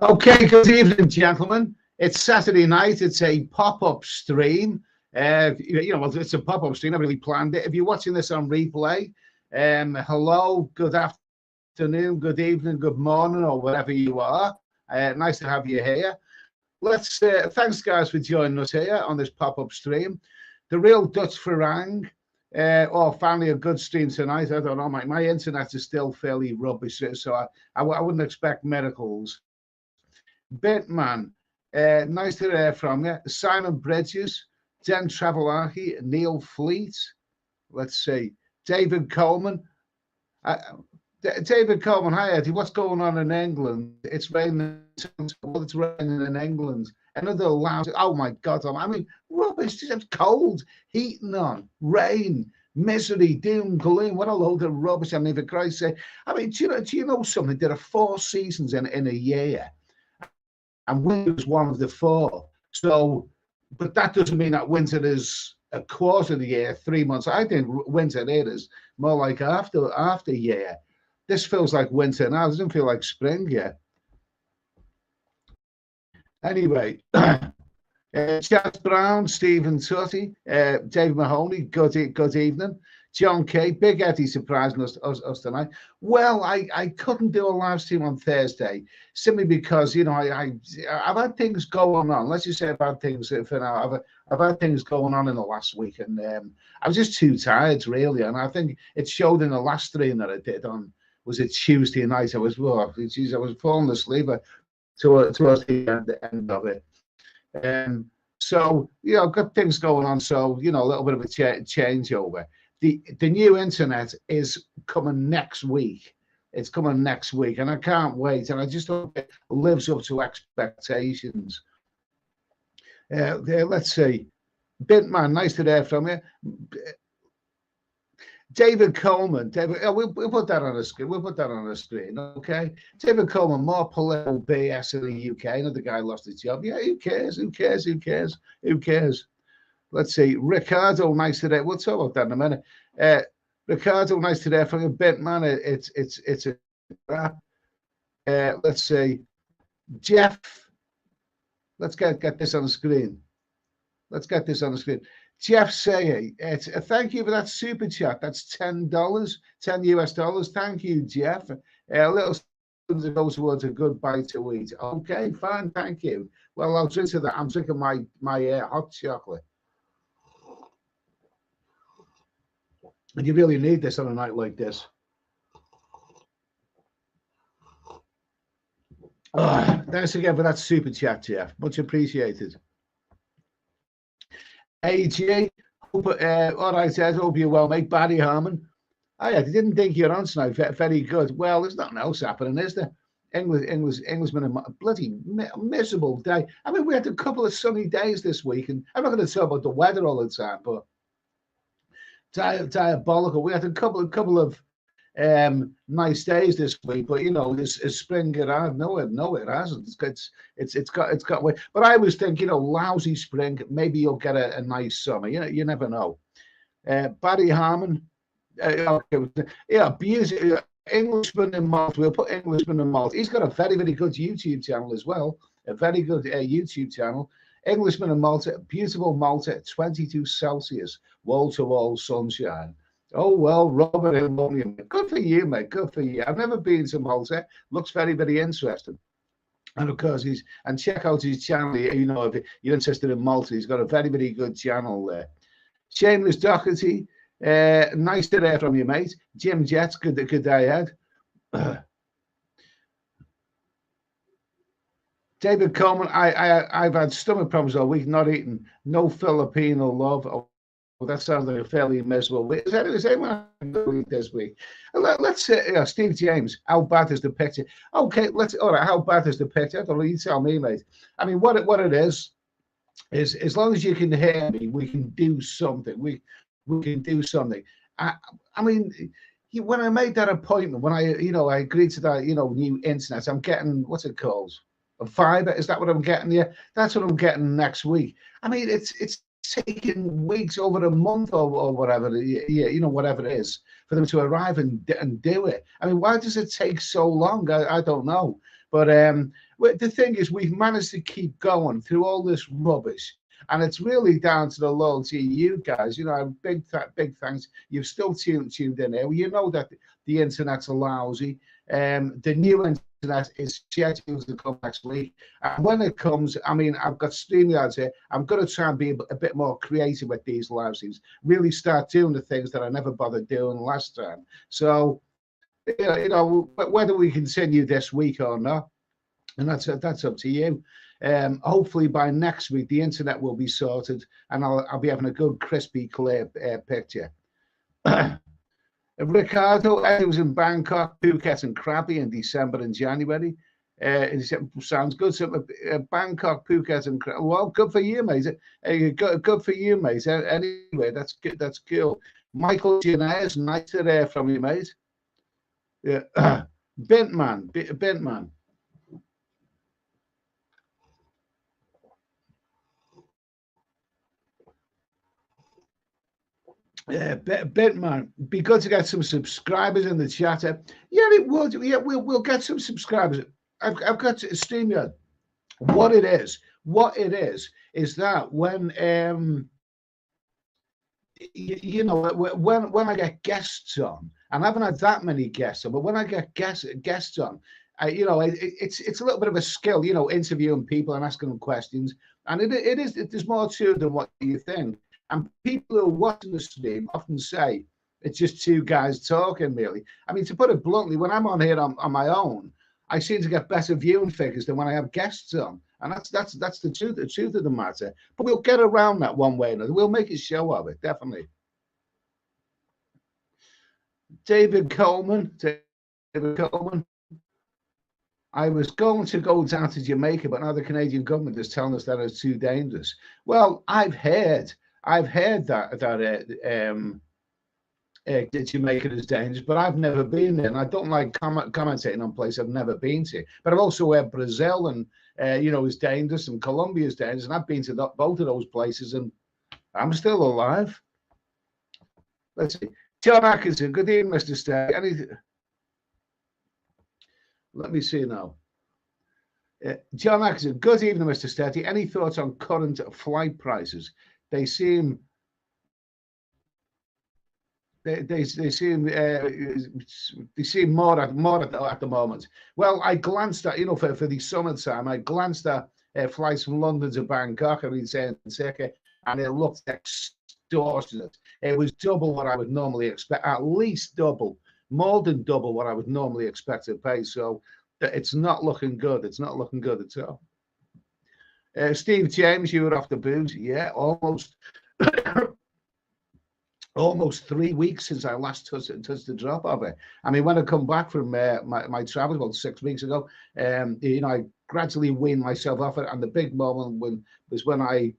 Okay, good evening, gentlemen. It's Saturday night. It's a pop-up stream. Well, it's a pop-up stream. I really planned it. If you're watching this on replay, hello, good afternoon, good evening, good morning, or wherever you are. Nice to have you here. Thanks, guys, for joining us here on this pop-up stream. The real Dutch Farang. Finally a good stream tonight. I don't know. My internet is still fairly rubbish, so I wouldn't expect miracles. Bitman, nice to hear from you. Simon Bridges, Jen Travelaki, Neil Fleet. Let's see. David Coleman. David Coleman, hi Eddie. What's going on in England? It's raining. It's raining in England. Another loud. Oh my God! I mean, rubbish. It's cold, heating on, rain, misery, doom, gloom. What a load of rubbish! I mean, for Christ's sake. I mean, do you know something? There are 4 seasons in a year, and winter is one of the 4. So, but that doesn't mean that winter is a quarter of the year, 3 months. I think winter is more like after year. This feels like winter now. It doesn't feel like spring yet. Anyway, Chas Brown, Stephen Tutty, David Mahoney, good evening. John Kay, Big Eddie surprising us tonight. Well, I couldn't do a live stream on Thursday simply because, you know, I've had things going on. Let's just say I've had things for now. I've had things going on in the last week, and I was just too tired, really. And I think it showed in the last stream that I did on, was it Tuesday night? I was falling asleep towards the end of it. So, you know, got things going on. So, you know, a little bit of a changeover. The new internet is coming next week. It's coming next week, and I can't wait. And I just hope it lives up to expectations. Let's see. Bitman, nice to hear from you. David Coleman, we'll put that on the screen. We'll put that on the screen, okay? David Coleman, more political BS in the UK. Another guy lost his job. Yeah, who cares? Who cares? Who cares? Who cares? Let's see. Ricardo, nice today. We'll talk about that in a minute. Ricardo, nice today from a bit, man. It's a crap. Let's see. Jeff, let's get this on the screen. Let's get this on the screen. Jeff Sayer, thank you for that super chat. That's $10, $10 US. Thank you, Jeff. A little something goes towards a good bite to eat. Okay, fine, thank you. Well, I'll drink to that. I'm drinking my hot chocolate. And you really need this on a night like this. Thanks again for that super chat, Jeff. Much appreciated. AJ, all right, Ed, hope you're well, mate. Barry Harmon. Oh, yeah, didn't think you're on tonight. Very good. Well, there's nothing else happening, is there? Englishman, a bloody miserable day. I mean, we had a couple of sunny days this week, and I'm not going to talk about the weather all the time, but diabolical. We had a couple of nice days this week, but you know, is spring around? No, it hasn't. It's got away. But I always think, you know, lousy spring. Maybe you'll get a nice summer. You never know. Barry Harmon, yeah, beautiful. Englishman in Malta. We'll put Englishman in Malta. He's got a very, very good YouTube channel as well. A very good YouTube channel. Englishman in Malta, beautiful Malta, 22 Celsius, wall-to-wall sunshine. Oh, well, Robert, good for you, mate. Good for you. I've never been to Malta. Looks very, very interesting. And of course, check out his channel. You know, if you're interested in Malta, he's got a very, very good channel there. Shameless Doherty, nice to hear from you, mate. Jim Jets, good day, Ed. David Coleman, I've had stomach problems all week, not eating. No Filipino love. Oh, that sounds like a fairly miserable week. Is anyone going this week? Let's say, Steve James, how bad is the picture? Okay, all right, how bad is the picture? I don't know, you tell me, mate. I mean, what it is as long as you can hear me, we can do something. We can do something. I mean, when I made that appointment, when I agreed to that, new internet, I'm getting, what's it called? A fiber? Is that what I'm getting here? That's what I'm getting next week. I mean, it's taking weeks, over a month or whatever, whatever it is, for them to arrive and do it. I mean, why does it take so long? I don't know. But the thing is, we've managed to keep going through all this rubbish. And it's really down to the loyalty of you guys. You know, big thanks. You've still tuned in here. You know that the internet's lousy. The new internet is scheduled to come next week. And when it comes, I mean, I've got StreamYards here. I'm going to try and be a bit more creative with these live streams. Really start doing the things that I never bothered doing last time. So, you know, whether we continue this week or not, and that's up to you. Hopefully by next week the internet will be sorted, and I'll be having a good, crispy, clear picture. Ricardo, he was in Bangkok, Phuket, and Krabi in December and January. Sounds good. So, Bangkok, Phuket, and Krabi. Well, good for you, mate. Good for you, mate. Anyway, that's good. That's cool. Michael Janaeus, nice to hear from you, mate. Yeah, Bintman. Bitman, be good to get some subscribers in the chat. Yeah, it would. Yeah, we'll get some subscribers. I've got to StreamYard. What it is that when you know, when I get guests on, and I haven't had that many guests on, but when I get guests on, you know, it's a little bit of a skill, you know, interviewing people and asking them questions, and there's more to it than what you think. And people who are watching the stream often say it's just two guys talking, really. I mean, to put it bluntly, when I'm on here on my own, I seem to get better viewing figures than when I have guests on. And that's the truth of the matter. But we'll get around that one way or another. We'll make a show of it, definitely. David Coleman. I was going to go down to Jamaica, but now the Canadian government is telling us that it's too dangerous. Well, I've heard that Jamaica is dangerous, but I've never been there, and I don't like commentating on places I've never been to. But I've also heard Brazil and you know, is dangerous, and Colombia is dangerous, and I've been to both of those places, and I'm still alive. Let's see, John Atkinson. Good evening, Mr. Stay. Let me see now. John Atkinson. Good evening, Mr. Steady. Any thoughts on current flight prices? They seem they seem more at the moment. Well, I glanced at, you know, for the summertime, I glanced at flights from London to Bangkok. I mean, and it looked extortionate. It was double what I would normally expect, at least double, more than double what I would normally expect to pay. So it's not looking good. It's not looking good at all. Steve James, you were off the booze. Yeah, almost almost 3 weeks since I last touched the drop of it. I mean, when I come back from my travels about 6 weeks ago, you know, I gradually weaned myself off it. And the big moment was when I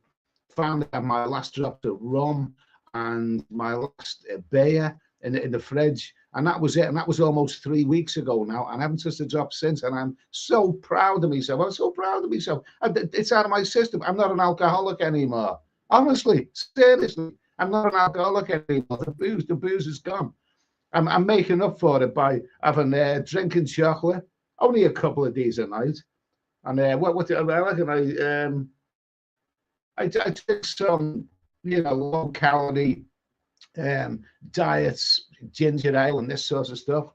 found my last drop of rum and my last beer in the fridge. And that was it. And that was almost 3 weeks ago now. And I haven't touched a drop since. And I'm so proud of myself. I'm so proud of myself. It's out of my system. I'm not an alcoholic anymore. Honestly, seriously, I'm not an alcoholic anymore. The booze is gone. I'm making up for it by having drinking chocolate. Only a couple of these a night. And I took some, you know, low calorie diets, ginger ale and this sort of stuff.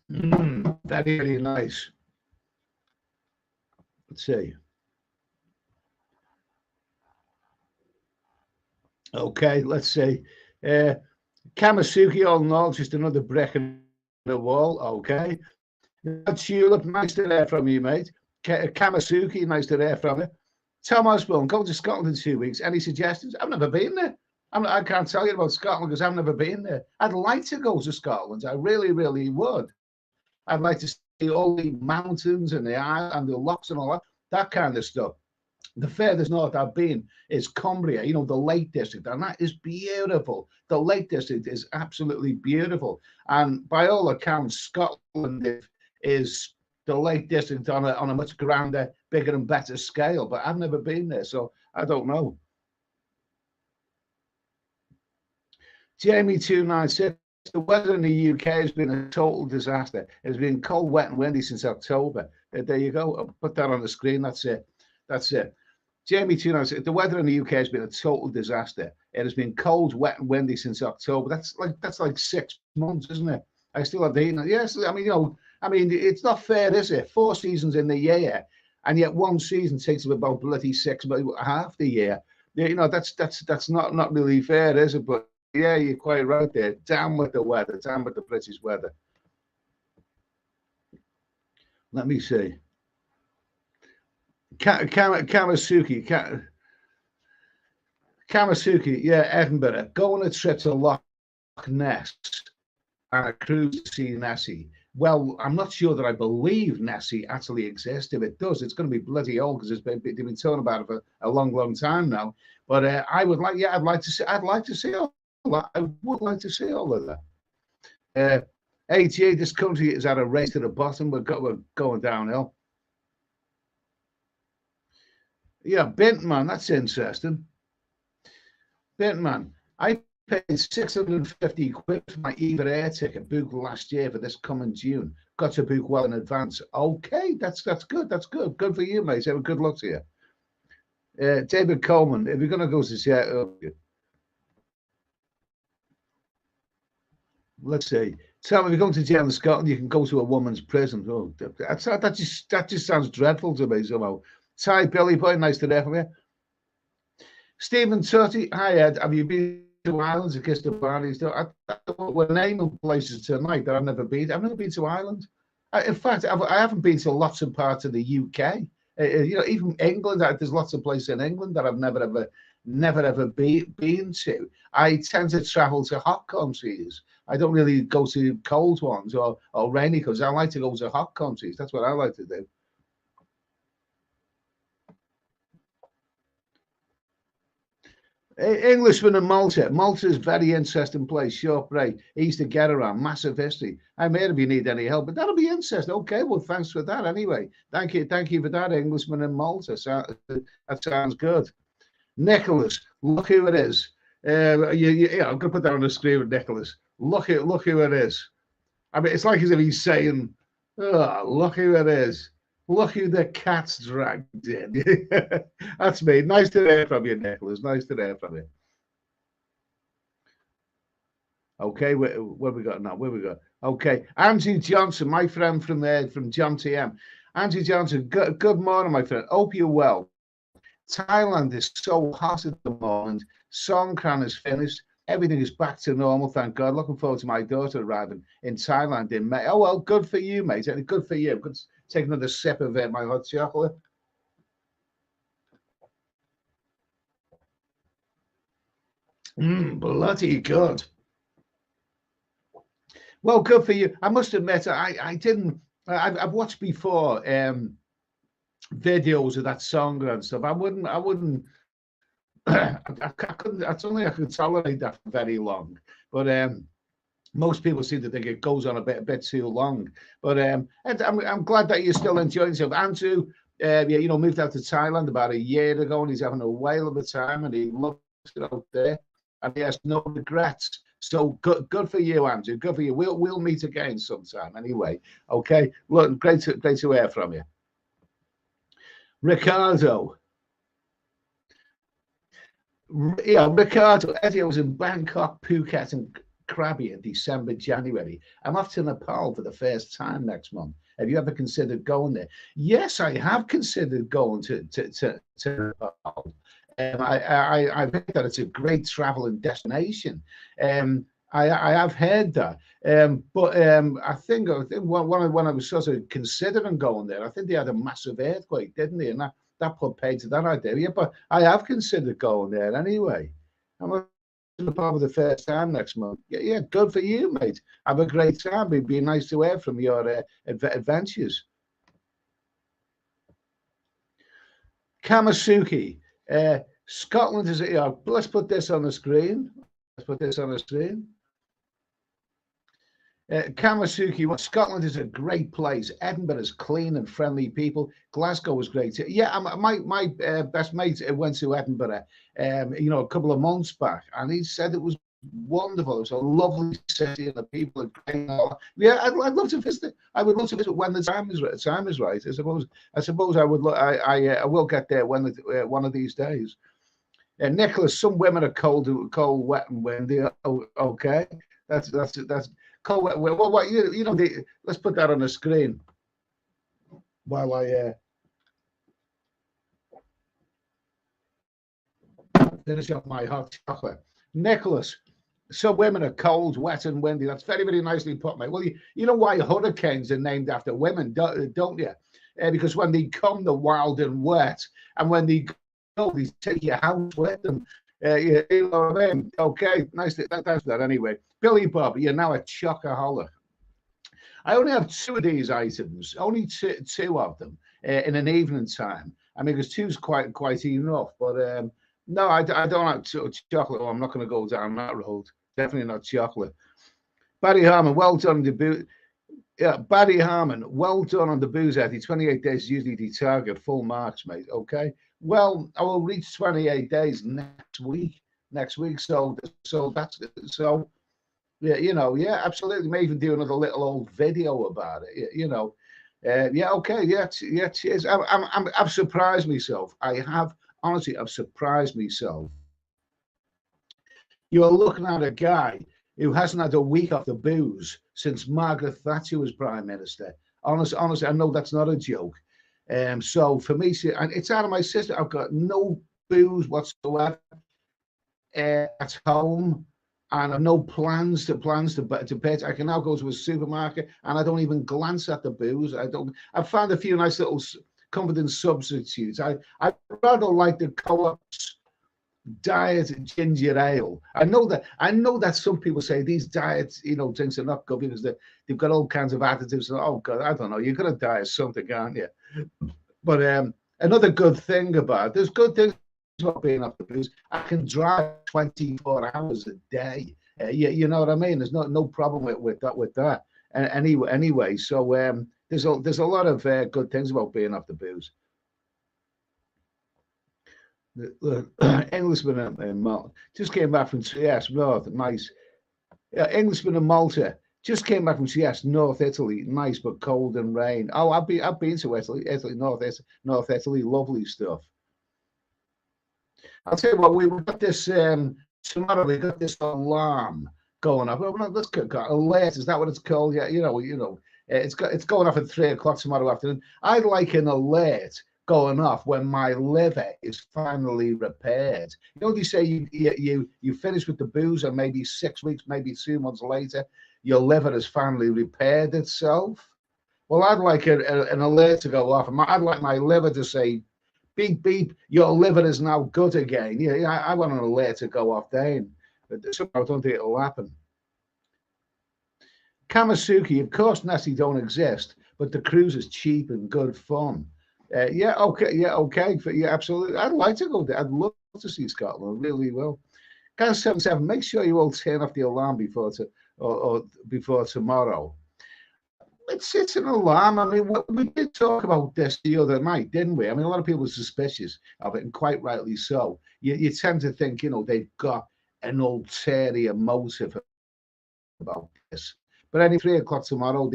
Very, very nice. Let's see. Okay, let's see. Kamasuki, all in all, just another brick in the wall. Okay. Tulip, nice to hear from you, mate. Kamasuki, nice to hear from you. Tom Osborne, going to Scotland in 2 weeks. Any suggestions? I've never been there. I can't tell you about Scotland because I've never been there. I'd like to go to Scotland. I really, really would. I'd like to see all the mountains and the island and the lochs and all that kind of stuff. The furthest north I've been is Cumbria, you know, the Lake District, and that is beautiful. The Lake District is absolutely beautiful. And by all accounts, Scotland is the Lake District on a much grander, bigger and better scale, but I've never been there, so I don't know. Jamie 296. The weather in the UK has been a total disaster. It's been cold, wet, and windy since October. There you go. I'll put that on the screen. That's it. That's it. Jamie 296. The weather in the UK has been a total disaster. It has been cold, wet, and windy since October. That's like 6 months, isn't it? I still have the heat. Yes, I mean, it's not fair, is it? 4 seasons in the year, and yet one season takes up about bloody 6, half the year. That's not really fair, is it? But yeah, you're quite right there. Down with the weather. Down with the British weather. Let me see. Kamasuki. Kamasuki, yeah, Edinburgh. Go on a trip to Loch Ness and a cruise to see Nessie. Well, I'm not sure that I believe Nessie actually exists. If it does, it's going to be bloody old because they've been talking about it for a long, long time now. But I'd like to see all that. I would like to see all of that. 88, this country is at a race to the bottom. We're going downhill. Yeah, Bintman, that's interesting. Bintman, I paid 650 quid for my EVA air ticket booked last year for this coming June. Got to book well in advance. Okay, that's good. That's good. Good for you, mate. Have a good luck to you. David Coleman, if you're going to go to Seattle, let's see. So if you're going to jail in Scotland, you can go to a woman's prison. Oh, that just sounds dreadful to me somehow. Ty Billy Boy, nice to hear from you. Stephen Tutty, hi Ed. Have you been to Ireland to kiss the parties? We're naming places tonight that I've never been. I've never been to Ireland. In fact, I haven't been to lots of parts of the UK. Even England. There's lots of places in England that I've never ever been to. I tend to travel to hot countries. I don't really go to cold ones or rainy countries. I like to go to hot countries. That's what I like to do. Englishman in Malta. Malta is a very interesting place. Short break. Easy to get around. Massive history. I may if you need any help, but that'll be interesting. Okay, well, thanks for that anyway. Thank you for that, Englishman in Malta. That sounds good. Nicholas, look who it is. I'm going to put that on the screen with Nicholas. Look who it is. I mean, it's like as if he's saying, oh, look who it is. Look who the cat's dragged in. That's me. Nice to hear from you, Nicholas. Nice to hear from you. Okay, what have we got now? Where we got? Okay, Andrew Johnson, my friend from John TM. Andrew Johnson, good morning, my friend. Hope you're well. Thailand is so hot at the moment. Songkran is finished. Everything is back to normal, thank God. Looking forward to my daughter arriving in Thailand in May. Oh, well, good for you, mate. Good for you. Good. Take another sip of my hot chocolate. Bloody good. Well, good for you. I must admit, I didn't. I've watched before videos of that song and stuff. I wouldn't. I couldn't. I don't think I could tolerate that for very long. But most people seem to think it goes on a bit too long. But I'm glad that you're still enjoying yourself. Andrew, moved out to Thailand about a year ago, and he's having a whale of a time, and he loves it out there, and he has no regrets. So good for you, Andrew. Good for you. We'll meet again sometime. Anyway, okay. Look, great to hear from you, Ricardo. Yeah, Ricardo. Eddie was in Bangkok, Phuket, and Krabi in December, January. I'm off to Nepal for the first time next month. Have you ever considered going there? Yes, I have considered going to Nepal. I've heard that it's a great traveling destination. I have heard that. But I think when I was sort of considering going there, I think they had a massive earthquake, didn't they? And that put paid to that idea. Yeah, but I have considered going there anyway. I'm Nepal for the first time next month. Yeah, good for you, mate. Have a great time. It'd be nice to hear from your adventures. Kamasuki. Scotland is. Let's put this on the screen. Kamasuki, Scotland is a great place. Edinburgh is clean and friendly people. Glasgow was great too. Yeah, my best mate went to Edinburgh, a couple of months back, and he said it was wonderful. It's a lovely city, and the people are great. Yeah, I'd love to visit it. I would love to visit when the time is right. Time is right. I suppose I would. I will get there when one of these days. Nicholas, some women are cold, wet, and windy. Oh, okay, that's cold, wet. Well, what you know? Let's put that on the screen while I finish up my hot chocolate. Nicholas, some women are cold, wet, and windy. That's very, very nicely put, mate. Well, you know why hurricanes are named after women, don't you? Because when they come, they're wild and wet, and when they go, they take your house with them. You know what I mean? Okay, nice. That's that anyway. Billy Bob, you're now a chocoholic. I only have two of these items, only two of them in an evening time. I mean, because two's quite enough, but no, I don't like chocolate. Oh, I'm not going to go down that road. Definitely not chocolate. Barry Harmon, well done. Barry Harmon, well done on the booze, Eddie. 28 days usually the target, full marks, mate. Okay. Well, I will reach 28 days next week. So that's so. Yeah, yeah, absolutely. May even do another little old video about it. Yeah, okay, yeah, cheers. I've surprised myself. Honestly, I've surprised myself. You're looking at a guy who hasn't had a week off the booze since Margaret Thatcher was Prime Minister. Honestly, I know that's not a joke. So for me, and it's out of my system. I've got no booze whatsoever at home, and I've no plans to bet. I can now go to a supermarket, and I don't even glance at the booze. I've found a few nice little comforting substitutes. I rather like the Co-op's diet ginger ale. I know that some people say these diet drinks are not good because they've got all kinds of additives. Oh God, I don't know. You're gonna die of something, aren't you? But another good thing there's good things about being off the booze. I can drive 24 hours a day. You know what I mean? There's no problem with that. And anyway, so there's a lot of good things about being off the booze. Englishman and Malta just came back from Trieste, North, nice. Englishman and Malta just came back from Trieste, North Italy, nice but cold and rain. Oh, I've been to Italy, North Italy, lovely stuff. I'll tell you what, we got this tomorrow. We got this alarm going off. Well, let's go alert. Is that what it's called? Yeah, it's going off at 3:00 tomorrow afternoon. I'd like an alert going off when my liver is finally repaired. They say you finish with the booze, and maybe 6 weeks, maybe 2 months later, your liver has finally repaired itself. Well, I'd like an alert to go off. I'd like my liver to say, beep, beep, your liver is now good again. Yeah, I want an alert to go off then. But somehow I don't think it'll happen. Kamasuki, of course, Nessie don't exist, but the cruise is cheap and good fun. Yeah, okay. Yeah, absolutely. I'd like to go there. I'd love to see Scotland. Really will. Gas 77, make sure you all turn off the alarm before tomorrow. It's an alarm. I mean, we did talk about this the other night, didn't we? I mean, a lot of people are suspicious of it, and quite rightly so. You tend to think, they've got an ulterior motive about this. But any 3:00 tomorrow,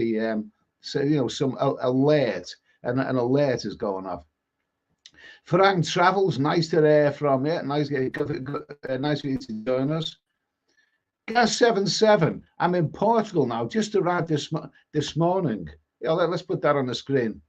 some alert, and an alert is going off. Frank Travels, nice to hear from you. Nice for you to join us. Gas 77, I'm in Portugal now. Just arrived this morning. Yeah, let's put that on the screen.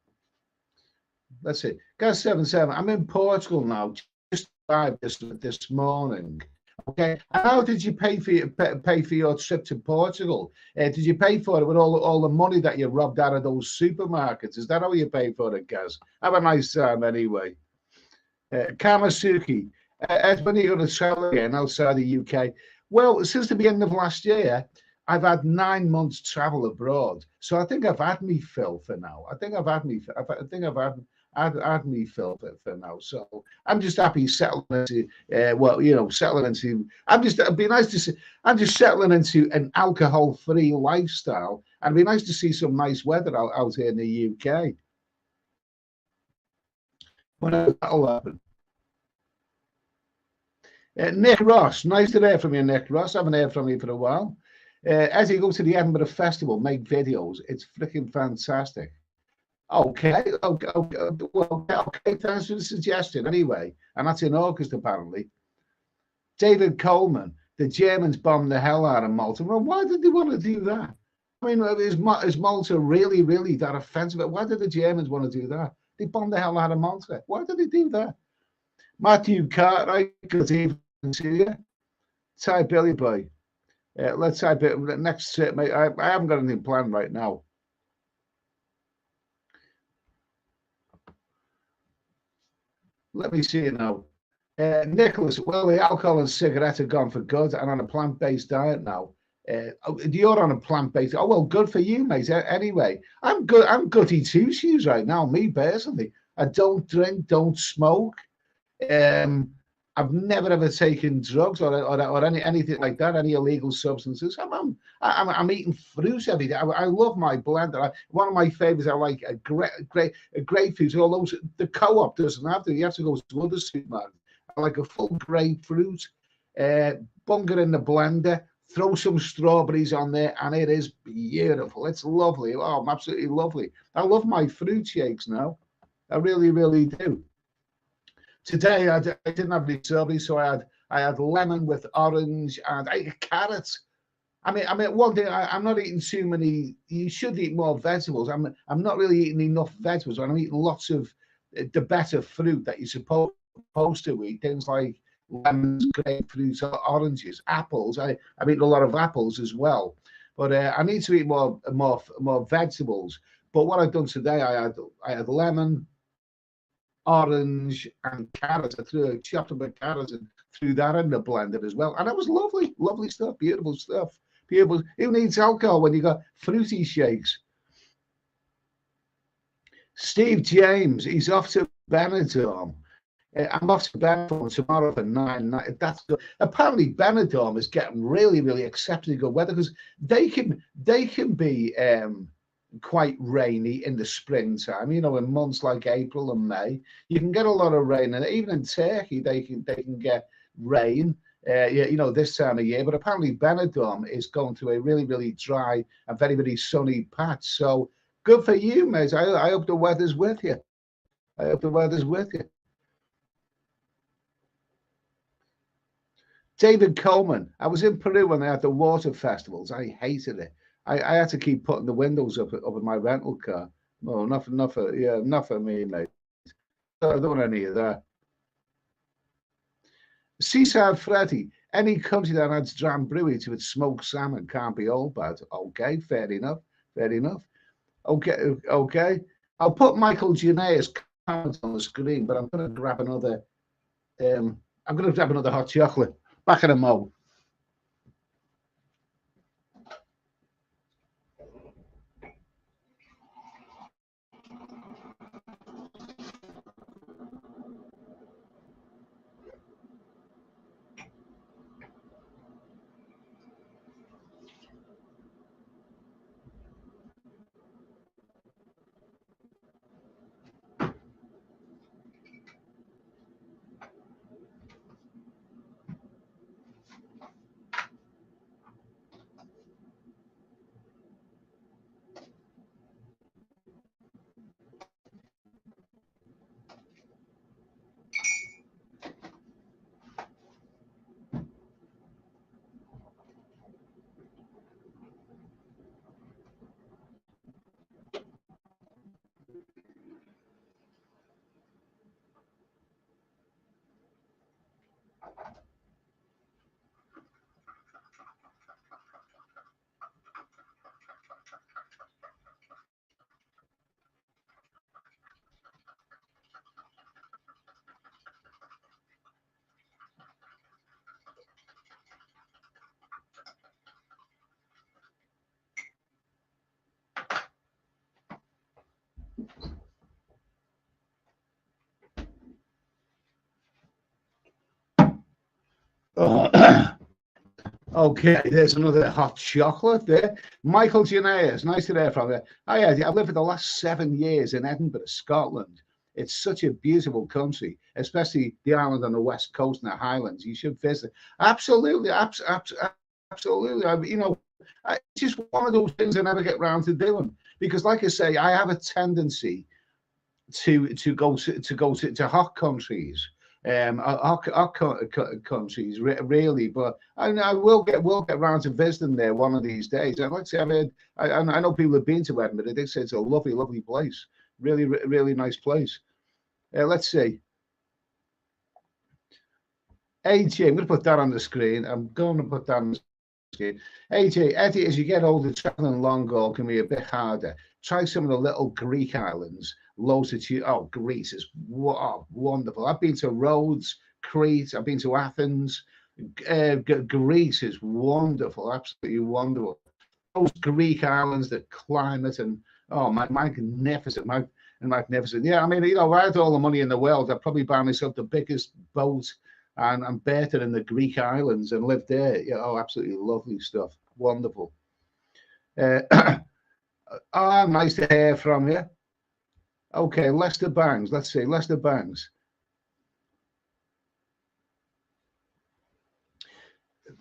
That's it. Gas 77, I'm in Portugal now. Just arrived this morning. Okay. And how did you pay for your trip to Portugal? Did you pay for it with all the money that you robbed out of those supermarkets? Is that how you pay for it, Gaz? Have a nice time anyway. Kamasuki, when are you going to travel again outside the UK? Well, since the beginning of last year, I've had 9 months travel abroad. So I think I've had me fill for now. I think I've had me fill for now. So I'm just happy settling into it'd be nice to see. I'm just settling into an alcohol-free lifestyle, and it'd be nice to see some nice weather out here in the UK. When that'll happen. Nick Ross, nice to hear from you, Nick Ross. I haven't heard from you for a while. As you go to the Edinburgh Festival, make videos. It's freaking fantastic. Okay, okay. Thanks for the suggestion. Anyway, and that's in August apparently. David Coleman, the Germans bombed the hell out of Malta. Well, why did they want to do that? I mean, is Malta really, really that offensive? Why did the Germans want to do that? They bombed the hell out of Malta. Why did they do that? Matthew Cartwright, good evening to you. Ty Billy Boy. Let's type it next. Mate, I haven't got anything planned right now. Let me see it now. Nicholas, well, the alcohol and cigarettes are gone for good and on a plant-based diet now. You're on a plant-based. Oh, well, good for you, mate. Anyway, I'm good. I'm goody two shoes right now, me personally. I don't drink, don't smoke. I've never ever taken drugs or anything like that, any illegal substances. I'm eating fruit every day. I love my blender. One of my favorites, I like a grapefruit. Although the co-op doesn't have to, you have to go to other supermarkets. I like a full grapefruit, bunger in the blender, throw some strawberries on there, and it is beautiful. It's lovely. Oh, absolutely lovely. I love my fruit shakes now. I really, really do. Today I didn't have any strawberries, so I had lemon with orange, and I ate carrots. I mean, one thing, I'm not eating too many. You should eat more vegetables. I'm not really eating enough vegetables. I'm eating lots of the better fruit that you're supposed to eat. Things like lemons, grapefruits, oranges, apples. I've eaten a lot of apples as well, but I need to eat more vegetables. But what I've done today, I had lemon, orange, and carrots. I chopped up a carrot and threw that in the blender as well, and that was lovely stuff, beautiful stuff. Beautiful. Who needs alcohol when you got fruity shakes? Steve James, he's off to Benidorm. I'm off to Benidorm tomorrow for 9 nights. That's good. Apparently Benidorm is getting really, really exceptionally good weather because they can be quite rainy in the springtime. You know, in months like April and May, you can get a lot of rain, and even in Turkey, they can get rain. You know, this time of year. But apparently Benidorm is going through a really, really dry and very, very sunny patch. So good for you, mate. I hope the weather's with you. I hope the weather's with you. David Coleman. I was in Peru when they had the water festivals. I hated it. I had to keep putting the windows up in my rental car. No, not for me, mate. I don't want any of that. Seaside Freddy, any country that adds drambuie to its smoked salmon can't be all bad. Okay, fair enough. Okay. I'll put Michael Janae's comment on the screen, but I'm going to grab another. I'm going to grab another hot chocolate. Back in a mo. Okay, there's another hot chocolate there. Michael Janaeus, nice to hear from you. I've lived for the last 7 years in Edinburgh, Scotland. It's such a beautiful country, especially the island on the west coast and the Highlands. You should visit. Absolutely, absolutely. It's just one of those things I never get round to doing because, like I say, I have a tendency to go to hot countries, countries really. But I will get around to visiting there one of these days. And like I say, I know people have been to Edinburgh. They say it's a lovely place, really nice place. Let's see. AJ, I'm going to put that on the screen. I'm going to put that on the screen. AJ, Eddie, as you get older, traveling long haul can be a bit harder. Try some of the little Greek islands. Loads of Greece is wonderful. I've been to Rhodes, Crete. I've been to Athens. Greece is wonderful, absolutely wonderful. Those Greek islands, the climate, and magnificent. Magnificent. Yeah, I mean, if I had all the money in the world, I'd probably buy myself the biggest boat and better in the Greek islands and live there. Yeah, absolutely lovely stuff. Wonderful. Nice to hear from you. Okay, Lester Bangs. Let's see, Lester Bangs.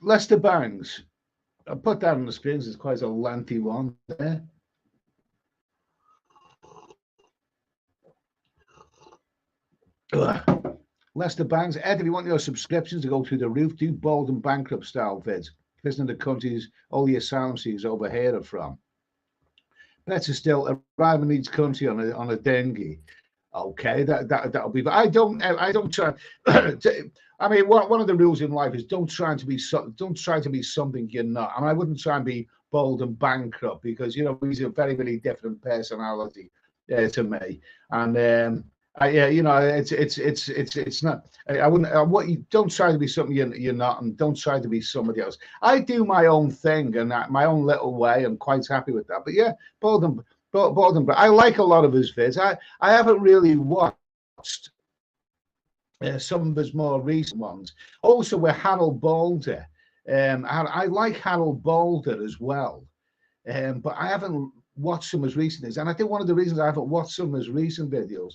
Lester Bangs. I'll put that on the screen. It's quite a lengthy one there. Lester Bangs, Ed, if you want your subscriptions to go through the roof, do bold and bankrupt style vids, visiting the countries all the asylum seekers over here are from. Better still, arrive in each country on a dinghy. Okay, that'll be. But I don't try. I mean, one of the rules in life is don't try to be something you're not. And I wouldn't try and be bold and bankrupt because he's a very different personality to me. And it's not. I wouldn't. Don't try to be something you're not, and don't try to be somebody else. I do my own thing and my own little way. I'm quite happy with that. But yeah, bold. I like a lot of his vids. I haven't really watched some of his more recent ones. Also with Harold Balder. I like Harold Balder as well. But I haven't watched some of his recent. And I think one of the reasons I haven't watched some of his recent videos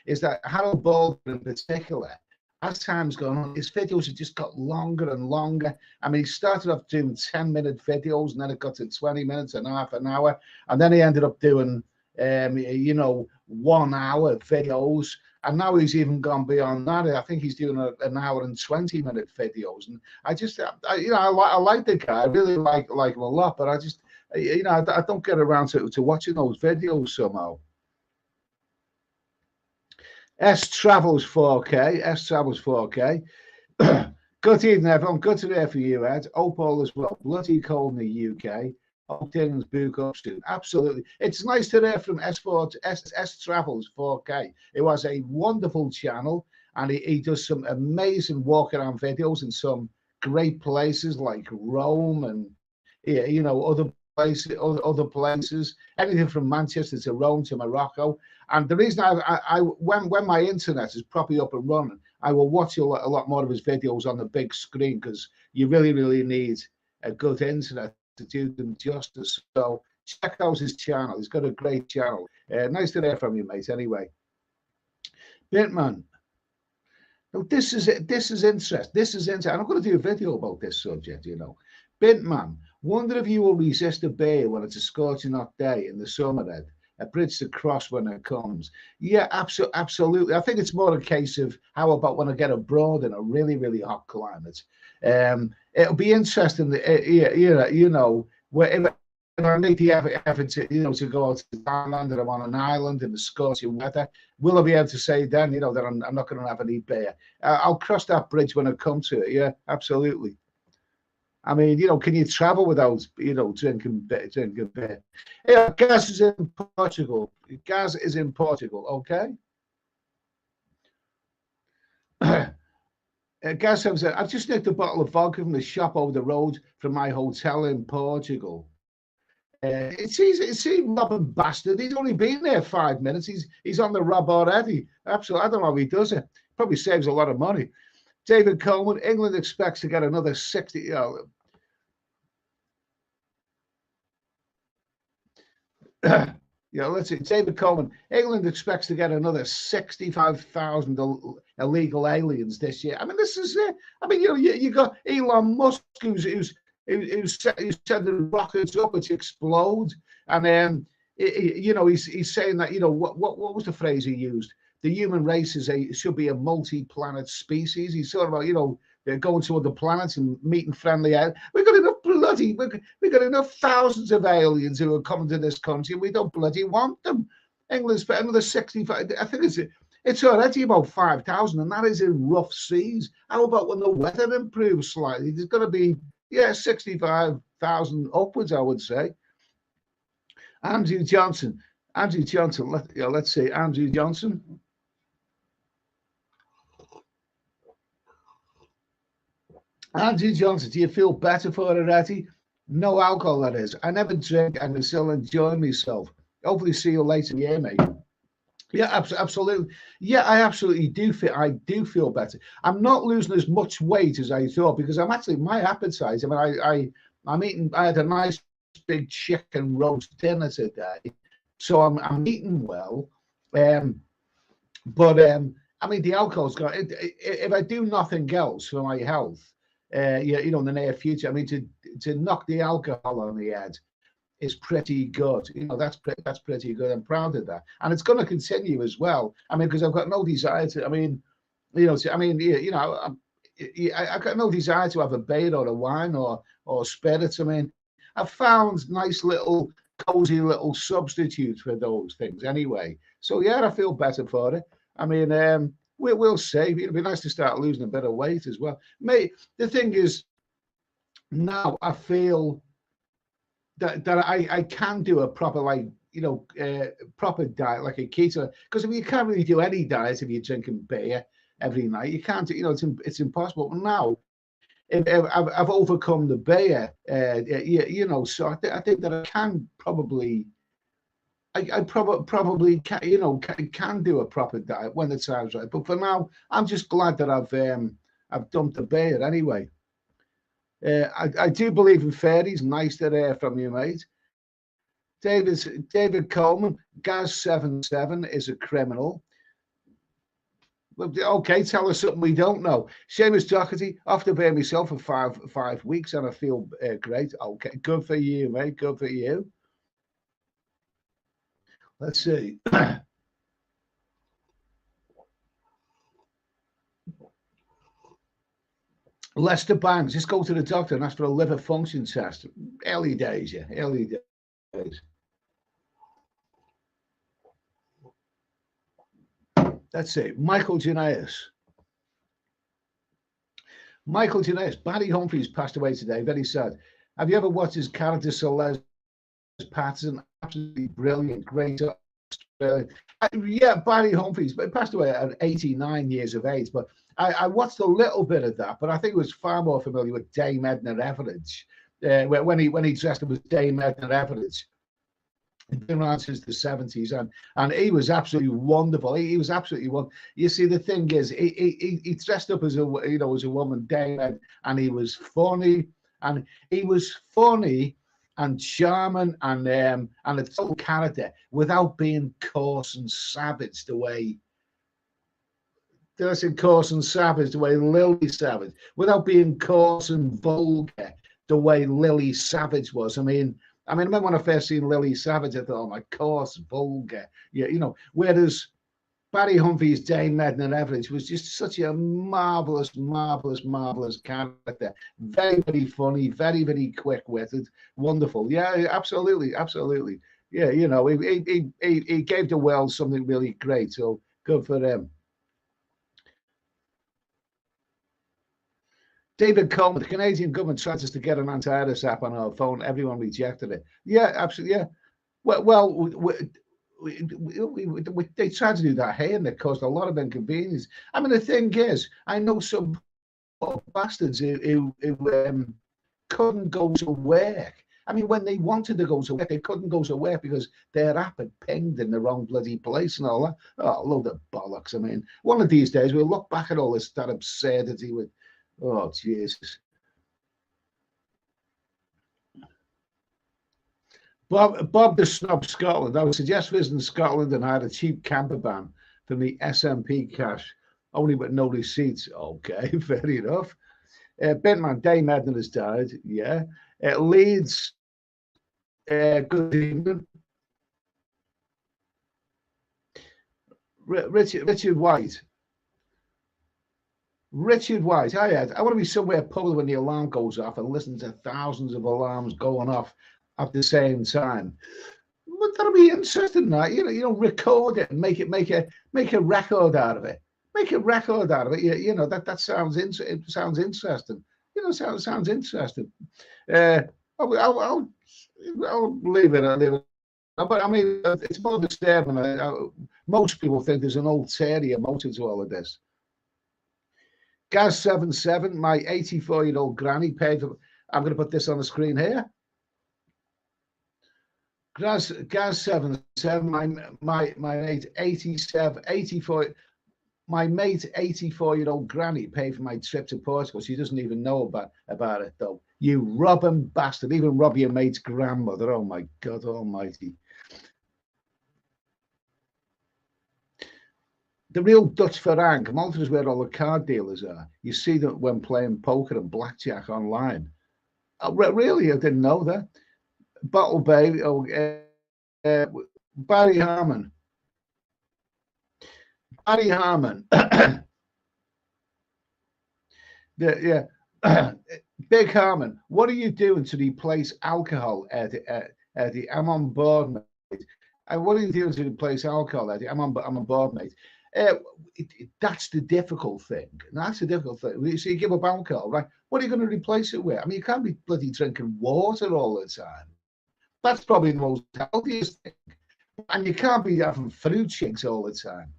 is that Harold Balder in particular, as time's gone on, his videos have just got longer and longer. I mean, he started off doing 10-minute videos, and then it got to 20 minutes and half an hour, and then he ended up doing, 1 hour videos, and now he's even gone beyond that. I think he's doing an hour and 20-minute videos, and I like the guy. I really like him a lot, but I just, I don't get around to watching those videos somehow. S Travels 4K. Good evening, everyone. Good to hear from you, Ed. Hope all is well. Bloody cold in the UK. Hope things book up soon. Absolutely. It's nice to hear from S Travels 4K. It was a wonderful channel, and he does some amazing walk around videos in some great places like Rome and other places, anything from Manchester to Rome to Morocco. And the reason when my internet is properly up and running, I will watch a lot more of his videos on the big screen because you really need a good internet to do them justice. So check out his channel. He's got a great channel. Nice to hear from you, mate. Anyway, Bitman. Now this is interesting. I'm going to do a video about this subject. Bitman. Wonder if you will resist a beer when it's a scorching hot day in the summer, Ed. A bridge to cross when it comes. Yeah, absolutely. I think it's more a case of how about when I get abroad in a really hot climate. It'll be interesting. Where if I make the effort to go out to Thailand and I'm on an island in the scorching weather, will I be able to say then that I'm not going to have any beer? I'll cross that bridge when I come to it. Yeah, absolutely. I mean, can you travel without, drinking beer? Yeah, Gaz is in Portugal. Gaz is in Portugal, okay? Gaz says, I've just nicked a bottle of vodka from the shop over the road from my hotel in Portugal. It's robbing bastard. He's only been there 5 minutes. He's on the rob already. Absolutely. I don't know how he does it. Probably saves a lot of money. David Coleman, England expects to get another 60. You know, let's see. David Coleman. England expects to get another 65,000 illegal aliens this year. I mean, this is it. I mean, you got Elon Musk who's said the rockets up, which explode, and then he's saying that what was the phrase he used? The human race should be a multi-planet species. He's talking about they're going to other planets and meeting friendly out. We've got enough thousands of aliens who are coming to this country. We don't bloody want them. England's put another 65. I think it's already about 5,000, and that is in rough seas. How about when the weather improves slightly? There's going to be 65,000 upwards, I would say. Andrew Johnson. Let's see. Andrew Johnson. Andrew Johnson, do you feel better for it, Etty? No alcohol, that is. I never drink and I still enjoy myself. Hopefully see you later in the year, mate. Yeah, absolutely. Yeah, I absolutely do feel better. I'm not losing as much weight as I thought because my appetite. I mean, I had a nice big chicken roast dinner today, so I'm eating well. But I mean, the alcohol's got. If I do nothing else for my health, in the near future, I mean, to knock the alcohol on the head is pretty good. That's pretty good. I'm proud of that, and it's going to continue as well. I mean, because I've got no desire to. I mean, I've got no desire to have a beer or a wine or spirits. I mean, I've found nice little cozy little substitutes for those things anyway. So yeah, I feel better for it. I mean, we'll see. It'd be nice to start losing a bit of weight as well. Mate, the thing is, now I feel that I can do a proper proper diet, like a keto, because you can't really do any diet if you're drinking beer every night. You can't do, it's impossible. But now I've overcome the beer, so I think that I can probably. I probably can do a proper diet when the time's right. But for now, I'm just glad that I've dumped the beer anyway. I do believe in fairies. Nice to hear from you, mate. David Coleman, Gaz77 is a criminal. Okay, tell us something we don't know. Seamus Doherty, after being myself for five weeks, and I feel great. Okay, good for you, mate. Good for you. Let's see. Lester Banks, just go to the doctor and ask for a liver function test. Early days, yeah, early days. Let's see. Michael Janaeus. Barry Humphries passed away today. Very sad. Have you ever watched his character Celeste Patterson? Absolutely brilliant, great. Yeah, Barry Humphries, but he passed away at 89 years of age. But I watched a little bit of that, but I think it was far more familiar with Dame Edna Everage when he dressed up as Dame Edna Everage. He'd been around since the 70s, and he was absolutely wonderful. He was absolutely wonderful. You see, the thing is, he dressed up as a woman, Dame Edna, and he was funny, and charming and a total character without being coarse and savage the way. Did I say coarse and savage the way Lily Savage? Without being coarse and vulgar the way Lily Savage was. I mean, I remember when I first seen Lily Savage, I thought, oh my, coarse, vulgar. Yeah, whereas Barry Humphries' Dame Edna Everage was just such a marvelous character. Very, very funny, very, very quick-witted, wonderful. Yeah, absolutely. Yeah, he gave the world something really great. So good for him. David Coleman, the Canadian government tried us to get an antivirus app on our phone. Everyone rejected it. Yeah, absolutely. Yeah. Well, they tried to do that here, and it caused a lot of inconvenience. I mean, the thing is, I know some bastards who couldn't go to work. I mean, when they wanted to go to work, they couldn't go to work because their app had pinged in the wrong bloody place and all that. Oh, a load of bollocks. I mean, one of these days we'll look back at all that absurdity with, oh, Jesus. Bob the Snob Scotland. I would suggest visiting Scotland and hire a cheap camper van from the SMP cash, only with no receipts. Okay, fair enough. Bentman, Dame Edna has died. Yeah. Leeds, good evening. Richard White. Richard White, hi Ed. I want to be somewhere public when the alarm goes off and listen to thousands of alarms going off at the same time. But that'll be interesting, that record it and make a record out of it. Make a record out of it. That sounds it sounds interesting. Sounds interesting. I'll leave it. But I mean, it's more disturbing. Most people think there's an ulterior motive to all of this. Gaz77, my 84-year-old granny paid for. I'm going to put this on the screen here. Gaz77, my mate 84. My mate 84-year-old granny paid for my trip to Portugal. She doesn't even know about it though. You robbing bastard! Even rob your mate's grandmother. Oh my God Almighty! The real Dutch Farang, Malta is where all the card dealers are. You see them when playing poker and blackjack online. Oh, really? I didn't know that. Bottle Bay, Barry Harmon. Barry Harmon. Yeah. Big Harmon, what are you doing to replace alcohol, Eddie? I'm on board, mate. And what are you doing to replace alcohol, Eddie? I'm on board, mate. That's the difficult thing. That's the difficult thing. So you give up alcohol, right? What are you going to replace it with? I mean, you can't be bloody drinking water all the time. That's probably the most healthiest thing. And you can't be having fruit shakes all the time.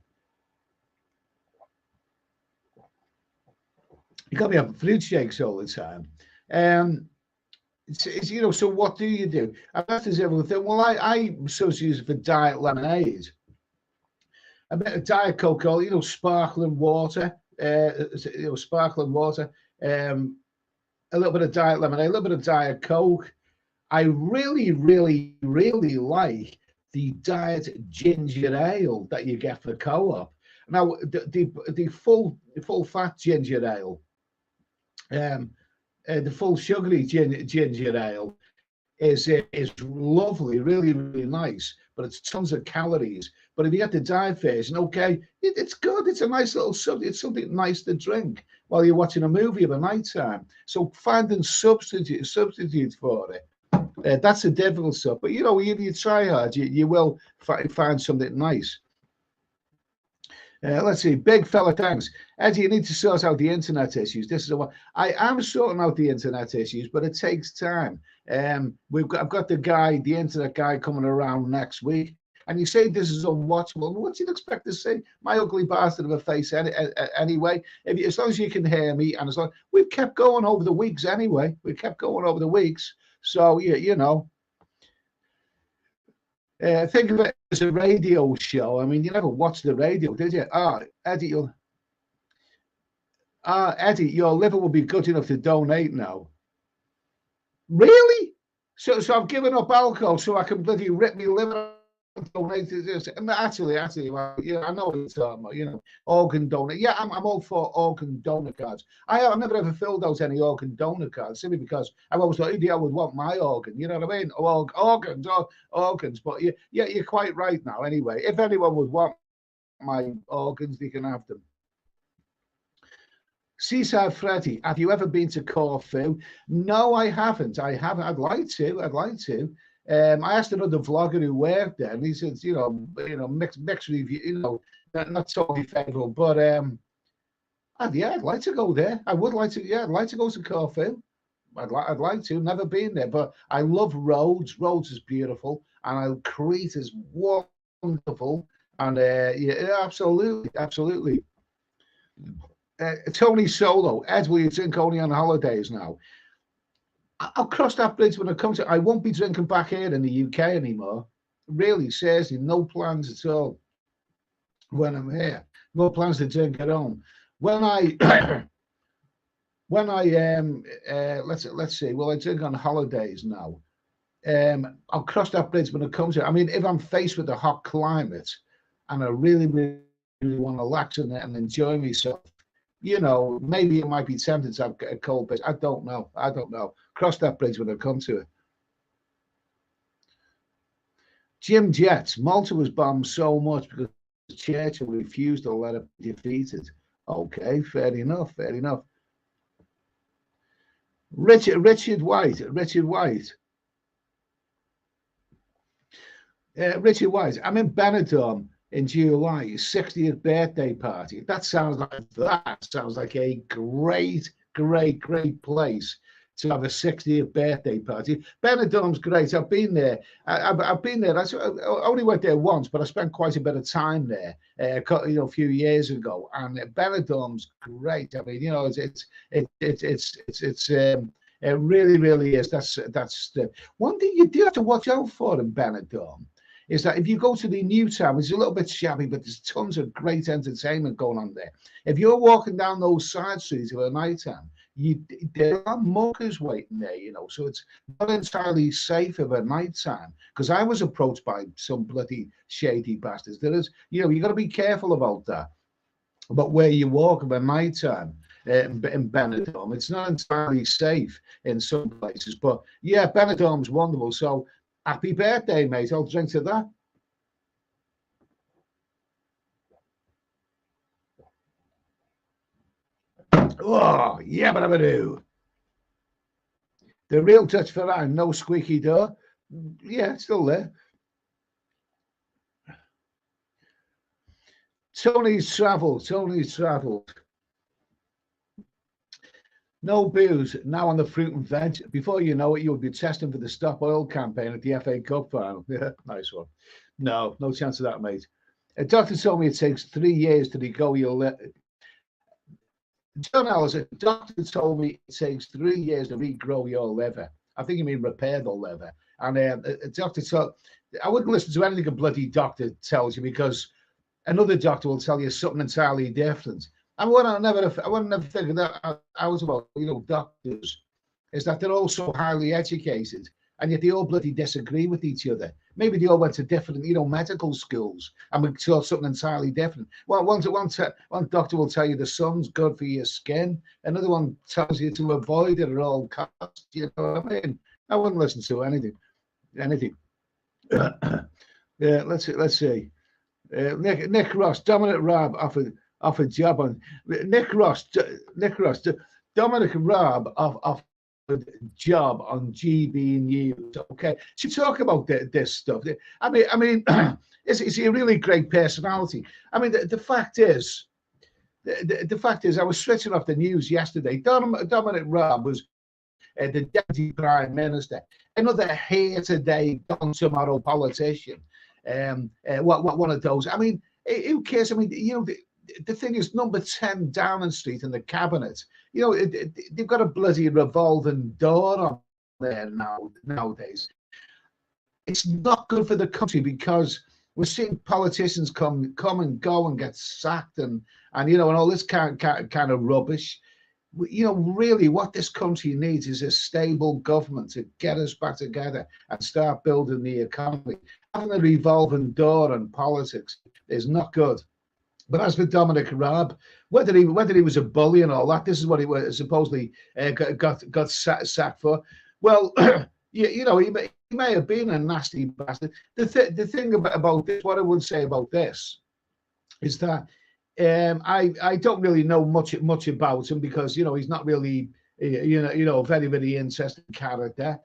You can't be having fruit shakes all the time. So what do you do? And that is everything. Well, I associate for diet lemonade. A bit of Diet Coca-Cola, sparkling water, sparkling water, a little bit of Diet Lemonade, a little bit of Diet Coke. I really, really, really like the Diet Ginger Ale that you get for Co-op. Now, the full fat ginger ale, the full sugary ginger ale is lovely, really, really nice, but it's tons of calories. But if you get the diet version, okay, it's good. It's a nice little something. It's something nice to drink while you're watching a movie at night time. So finding substitutes for it, that's the difficult stuff. But if you try hard, you will find something nice. Let's see. Big fella, thanks. Eddie, you need to sort out the internet issues. This is what I am sorting out the internet issues, but it takes time. I've got the internet guy coming around next week. And you say this is unwatchable. What do you expect to see? My ugly bastard of a face anyway. As long as you can hear me, and as long we've kept going over the weeks anyway. We kept going over the weeks. So think of it as a radio show. I mean, you never watched the radio, did you? Eddie, Eddie, your liver will be good enough to donate now. Really? So I've given up alcohol so I can bloody rip my liver. Actually, well, I know what you're talking about. Organ donor. Yeah, I'm all for organ donor cards. I've never ever filled out any organ donor cards simply because I've always thought, who the hell would want my organ? You know what I mean? Organs. But you're quite right now. Anyway, if anyone would want my organs, they can have them. Seaside Freddy, have you ever been to Corfu? No, I haven't. I'd like to. I asked another vlogger who worked there, and he said, mixed review, not totally favorable, but I'd like to go there. I would like to. Yeah, I'd like to go to Corfu. I'd like to. Never been there, but I love Rhodes. Rhodes is beautiful, and Crete is wonderful, and absolutely. Tony Solo, Ed, will you drink only on holidays now? I'll cross that bridge when it comes to. I won't be drinking back here in the UK anymore. Really, seriously, no plans at all. When I'm here, no plans to drink at home. Let's see. Well, I drink on holidays now. I'll cross that bridge when it comes to it. I mean, if I'm faced with a hot climate and I really, really, really want to relax in it and enjoy myself, you know, maybe it might be tempting to have a cold base. I don't know. I don't know. Cross that bridge when I come to it. Jim Jets, Malta was bombed so much because Churchill refused to let it be defeated. Okay, fair enough, fair enough. Richard White. Richard White, I'm in Benidorm in July, 60th birthday party. That sounds like a great place to have a 60th birthday party. Benidorm's great. I've been there. I've been there. I only went there once, but I spent quite a bit of time there, a few years ago. And Benidorm's great. I mean, you know, it really, really is. That's the one thing you do have to watch out for in Benidorm is that if you go to the new town, it's a little bit shabby, but there's tons of great entertainment going on there. If you're walking down those side streets at a night time, there are muckers waiting there, you know, so it's not entirely safe of a night time. Because I was approached by some bloody shady bastards. There is, you know, you got to be careful about that, about where you walk at a night time. In Benidorm, it's not entirely safe in some places, but yeah, Benidorm's wonderful. So happy birthday, mate. I'll drink to that. Oh, yeah, but I do. The real touch for that, no squeaky door. Yeah, it's still there. Tony's travelled. No booze, now on the fruit and veg. Before you know it, you'll be testing for the Stop Oil campaign at the FA Cup final. Yeah, nice one. No chance of that, mate. A doctor told me it takes 3 years to regrow your liver. John Ellis, a doctor told me it takes 3 years to regrow your liver. I think you mean repair the liver. And a doctor told, I wouldn't listen to anything a bloody doctor tells you, because another doctor will tell you something entirely different. And what I never figured out about, you know, doctors is that they're all so highly educated, and yet they all bloody disagree with each other. Maybe they all went to different, you know, medical schools and we saw something entirely different. Well, one doctor will tell you the sun's good for your skin. Another one tells you to avoid it at all costs. You know what I mean? I wouldn't listen to anything. Yeah, let's see. Nick Ross, Dominic Raab offered job on Nick Ross, Dominic Raab offered job on GB News. Okay, she talk about this stuff. I mean, is he a really great personality? I mean, the fact is, I was switching off the news yesterday. Dominic Raab was the deputy prime minister, another here today, gone tomorrow politician. One of those. I mean, who cares? I mean, you know. The thing is, number 10 Downing Street in the cabinet, you know, they've got a bloody revolving door on there nowadays. It's not good for the country, because we're seeing politicians come and go and get sacked and you know, and all this kind of rubbish. You know, really what this country needs is a stable government to get us back together and start building the economy. Having a revolving door in politics is not good. But as for Dominic Raab, whether he was a bully and all that, this is what he was supposedly got sacked for. Well, you know, he may have been a nasty bastard. The thing about this, what I would say about this, is that I don't really know much about him, because you know, he's not really you know very, very interesting character.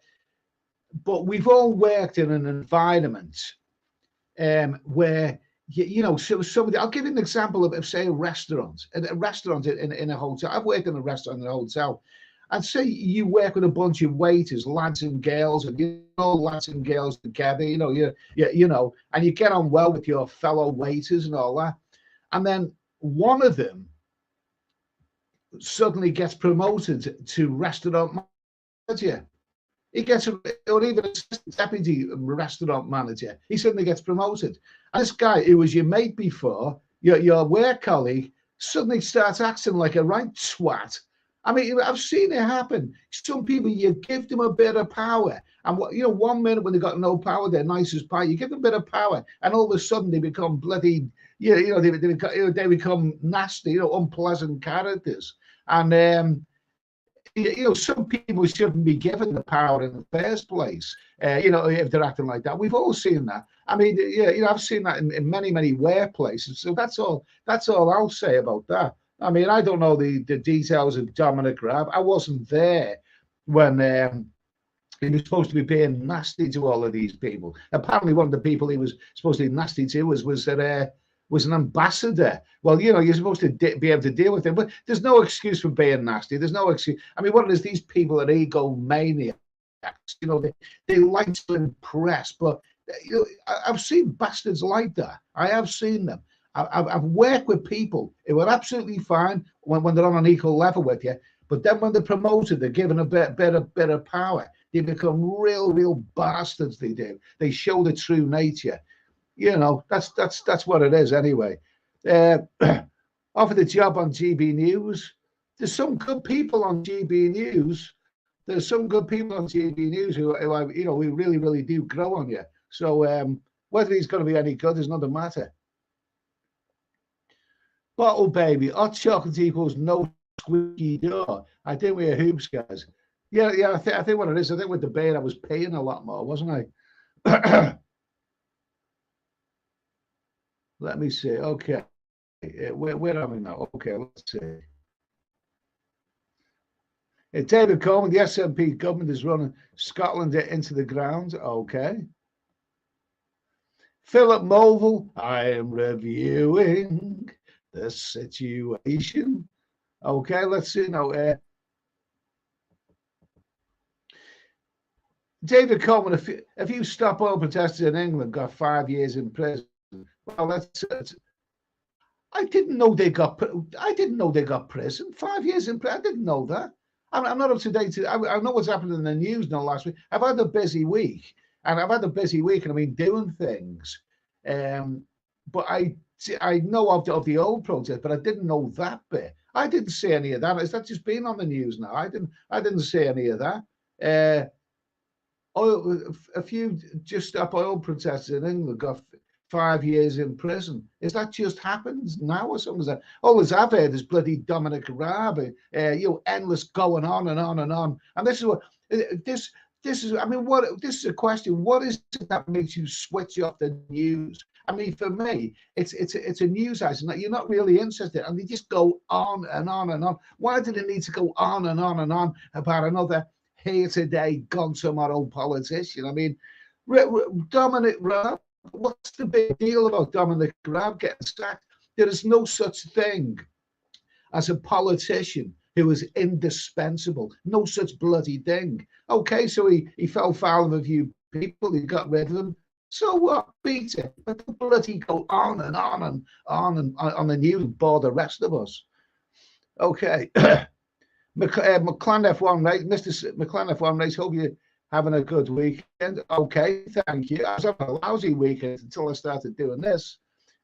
But we've all worked in an environment where, you know, so somebody, I'll give you an example of say a restaurant in a hotel. I've worked in a restaurant in a hotel, and say you work with a bunch of waiters, lads and girls, and you know, lads and girls together, you know, you know, and you get on well with your fellow waiters and all that, and then one of them suddenly gets promoted to restaurant manager. He gets, or even a deputy restaurant manager, he suddenly gets promoted. And this guy who was your mate before, your work colleague, suddenly starts acting like a right twat. I mean, I've seen it happen. Some people, you give them a bit of power, and what, you know, 1 minute when they got no power, they're nice as pie. You give them a bit of power, and all of a sudden they become bloody, they become nasty, unpleasant characters. And some people shouldn't be given the power in the first place. If they're acting like that, we've all seen that. I mean, I've seen that in many, many workplaces. So that's all I'll say about that. I mean, I don't know the details of Dominic Raab. I wasn't there when he was supposed to be being nasty to all of these people. Apparently, one of the people he was supposed to be nasty to was an ambassador. Well, you're supposed to be able to deal with him, but there's no excuse for being nasty. There's no excuse. I mean, what it is, these people are egomaniacs. They like to impress, but I've seen bastards like that. I have seen them. I've worked with people who are absolutely fine when they're on an equal level with you, but then when they're promoted, they're given a bit of power. They become real bastards. They do. They show the true nature. That's what it is anyway. Offered a job on GB News. There's some good people on GB News. There's some good people on GB News who we really do grow on you. So whether he's going to be any good is another matter. Bottle baby, hot chocolate equals no squeaky door. I think we're hoops guys. Yeah. I think what it is. I think with the beer I was paying a lot more, wasn't I? Let me see. Okay, where are we now? Okay, let's see. David Coleman, the SNP government is running Scotland into the ground. Okay. Philip Mulville, I am reviewing the situation. Okay, let's see now. David Coleman, if you stop oil protesters in England, got 5 years in prison. Well, I didn't know they got prison. 5 years in prison. I didn't know that. I'm not up to date. I know what's happened in the news now last week. I've had a busy week, and I've been doing things. But I know of the old protest, but I didn't know that bit. I didn't see any of that. Is that just been on the news now? I didn't see any of that. A few just stop oil protesters in England got 5 years in prison. Is that just happened now or something? That all as I've heard is bloody Dominic Raab, endless going on and on and on. And this is what this is. I mean, this is a question. What is it that makes you switch off the news? I mean, for me, it's a news item that you're not really interested, and they just go on and on and on. Why do they need to go on and on and on about another here today, gone tomorrow politician? I mean, Dominic Raab. What's the big deal about Dominic Raab getting sacked? There is no such thing as a politician who is indispensable. No such bloody thing. Okay, so he fell foul of a few people. He got rid of them. So what? Beat it. But the bloody go on and on and on the news and bore the rest of us. Okay. McLaren F1 race, Mr. McLaren F1 race. Hope you having a good weekend. Okay, thank you. I was having a lousy weekend until I started doing this.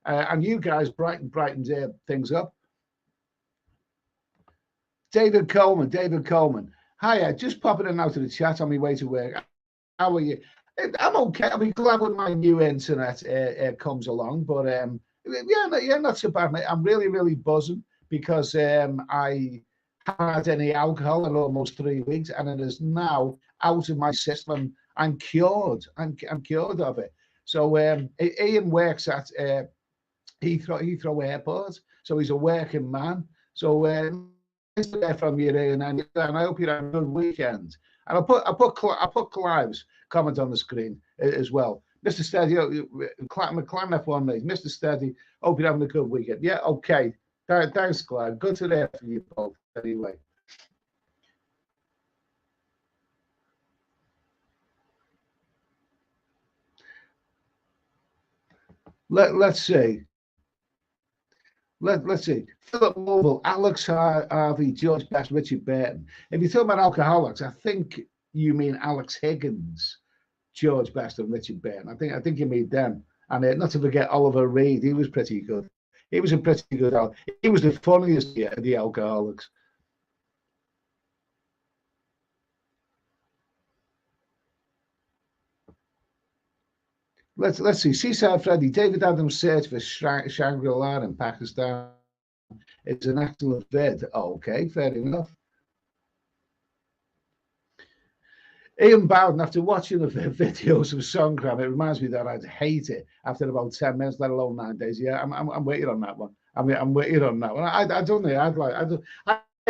And you guys brightened things up. David Coleman. Hiya, just popping in out of the chat on my way to work. How are you? I'm okay. I'm glad when my new internet comes along. But yeah, not so bad, mate. I'm really buzzing because I haven't had any alcohol in almost 3 weeks, and it is now out of my system. I'm cured. I'm cured of it. So Ian works at Heathrow Airport, so he's a working man. So nice to hear from you, Ian, and I hope you have a good weekend. And I'll put Clive's comment on the screen as well. Mr. Steady, McLaren F1 mate. Mr. Steady, hope you're having a good weekend. Yeah, okay. Thanks, Clive. Good to hear from you both. Anyway. Let's see. Let's see. Philip Mulville, Alex Harvey, George Best, Richard Burton. If you talk about alcoholics, I think you mean Alex Higgins, George Best, and Richard Burton. I think you mean them. And not to forget Oliver Reed. He was pretty good. He was a pretty good. He was the funniest of the alcoholics. Let's see. Seaside Freddy, David Adams' search for Shangri-La in Pakistan. It's an excellent vid. Oh, okay, fair enough. Ian Bowden, after watching the videos of Songkran, it reminds me that I'd hate it after about 10 minutes, let alone 9 days. Yeah, I'm waiting on that one. I'm waiting on that one. I don't know.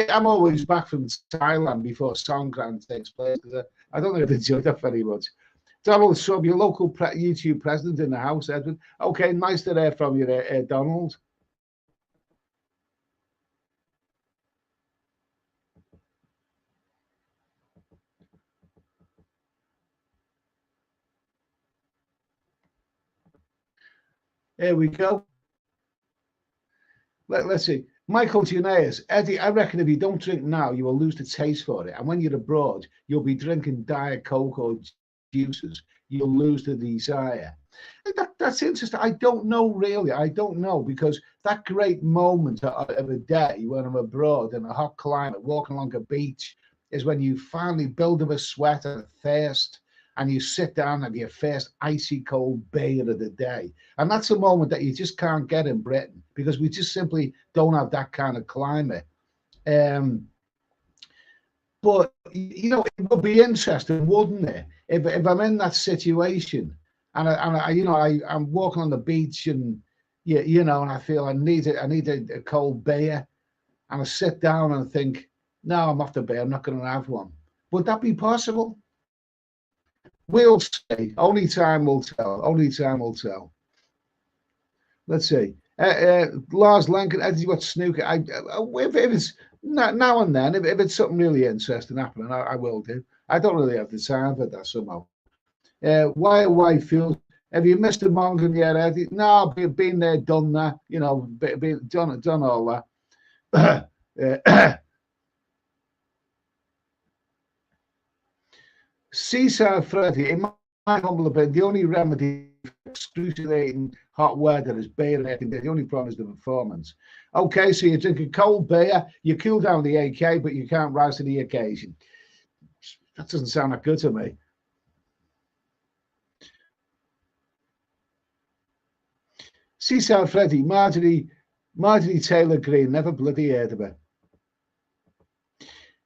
I'm always back from Thailand before Songkran takes place because I don't know if I enjoy that very much. Donald Sub, your local YouTube president in the house, Edward. Okay, nice to hear from you, Donald. Here we go. Let's see. Michael Janaeus, Eddie, I reckon if you don't drink now, you will lose the taste for it. And when you're abroad, you'll be drinking Diet Coke or juices. You'll lose the desire. That's interesting. I don't know, really. I don't know, because that great moment of a day when I'm abroad in a hot climate, walking along a beach, is when you finally build up a sweat and a thirst, and you sit down and your first icy cold beer of the day. And that's a moment that you just can't get in Britain because we just simply don't have that kind of climate. But, you know, it would be interesting, wouldn't it? If I'm in that situation and I'm walking on the beach and, you know, and I feel I need a cold beer, and I sit down and think, no, I'm off the beer, I'm not going to have one. Would that be possible? We'll see. Only time will tell. Only time will tell. Let's see. Lars Lincoln, Eddie, what snooker? If it's now and then, if it's something really interesting happening, I will do. I don't really have the time for that somehow. Why feel? Have you missed a Mongan yet, Eddie? No, been there, done that. You know, done all that. Seaside Freddy, in my humble opinion, the only remedy for excruciating hot weather is beer and air conditioning. The only problem is the performance. Okay, so you drink a cold beer, you cool down the AK, but you can't rise to the occasion. That doesn't sound that good to me. Seaside Freddy, Marjorie Taylor Greene, never bloody heard of her.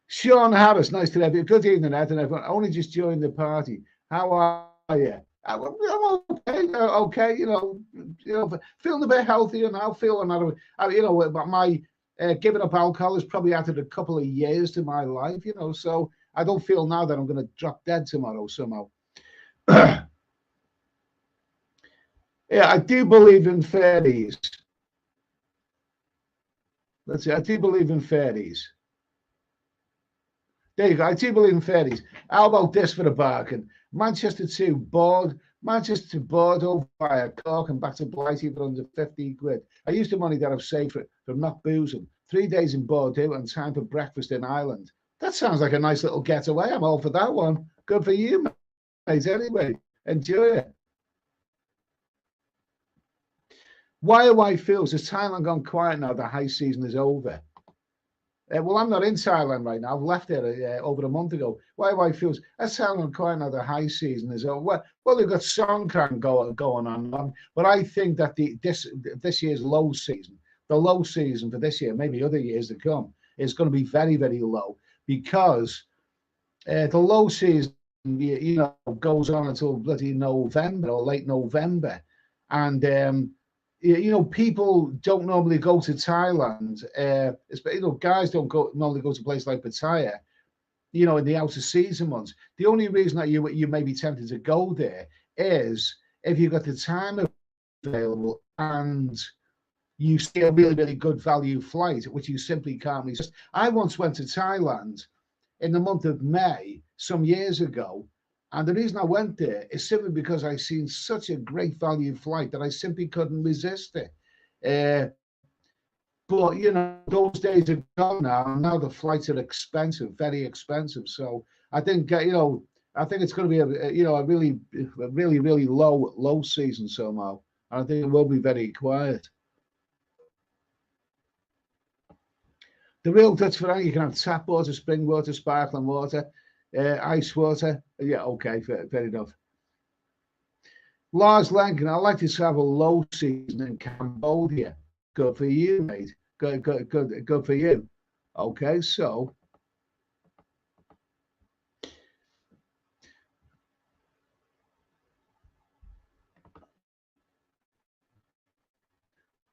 Sean Harris, nice to have you. Good evening, Ed and everyone. Only just joined the party. How are you? I'm okay. Okay, you know, feeling a bit healthier now. Feeling that, you know, my giving up alcohol has probably added a couple of years to my life. You know, so I don't feel now that I'm going to drop dead tomorrow somehow. Yeah, I do believe in fairies. Let's see. I do believe in fairies. There you go. I do believe in fairies. How about this for a bargain? Manchester 2 bored. Manchester Bordeaux via Cork and back to Blighty for under 50 quid. I used the money that I've saved from not boozing. 3 days in Bordeaux and time for breakfast in Ireland. That sounds like a nice little getaway. I'm all for that one. Good for you, mate. Anyway, enjoy it. Why feels has Thailand gone quiet now? The high season is over. Well, I'm not in Thailand right now. I've left there over a month ago. Why feels that's sounding quite now the high season is over. Well, they've got Songkran going on, but I think that this year's low season, the low season for this year, maybe other years to come, is going to be very, very low because the low season, you know, goes on until bloody November or late November, and you know, people don't normally go to Thailand. You know, guys don't normally go to a place like Pattaya, you know, in the outer season months. The only reason that you may be tempted to go there is if you've got the time available and you see a really, really good value flight, which you simply can't resist. I once went to Thailand in the month of May some years ago. And the reason I went there is simply because I seen such a great value flight that I simply couldn't resist it. But, you know, those days are gone now. And now the flights are expensive, very expensive. So I think, you know, I think it's going to be a really, really low season somehow. And I think it will be very quiet. The real Dutch for you can have tap water, spring water, sparkling water, ice water. Yeah, okay, fair enough. Lars Lankin, I'd like to have a low season in Cambodia. Good for you, mate. Good for you. Okay, so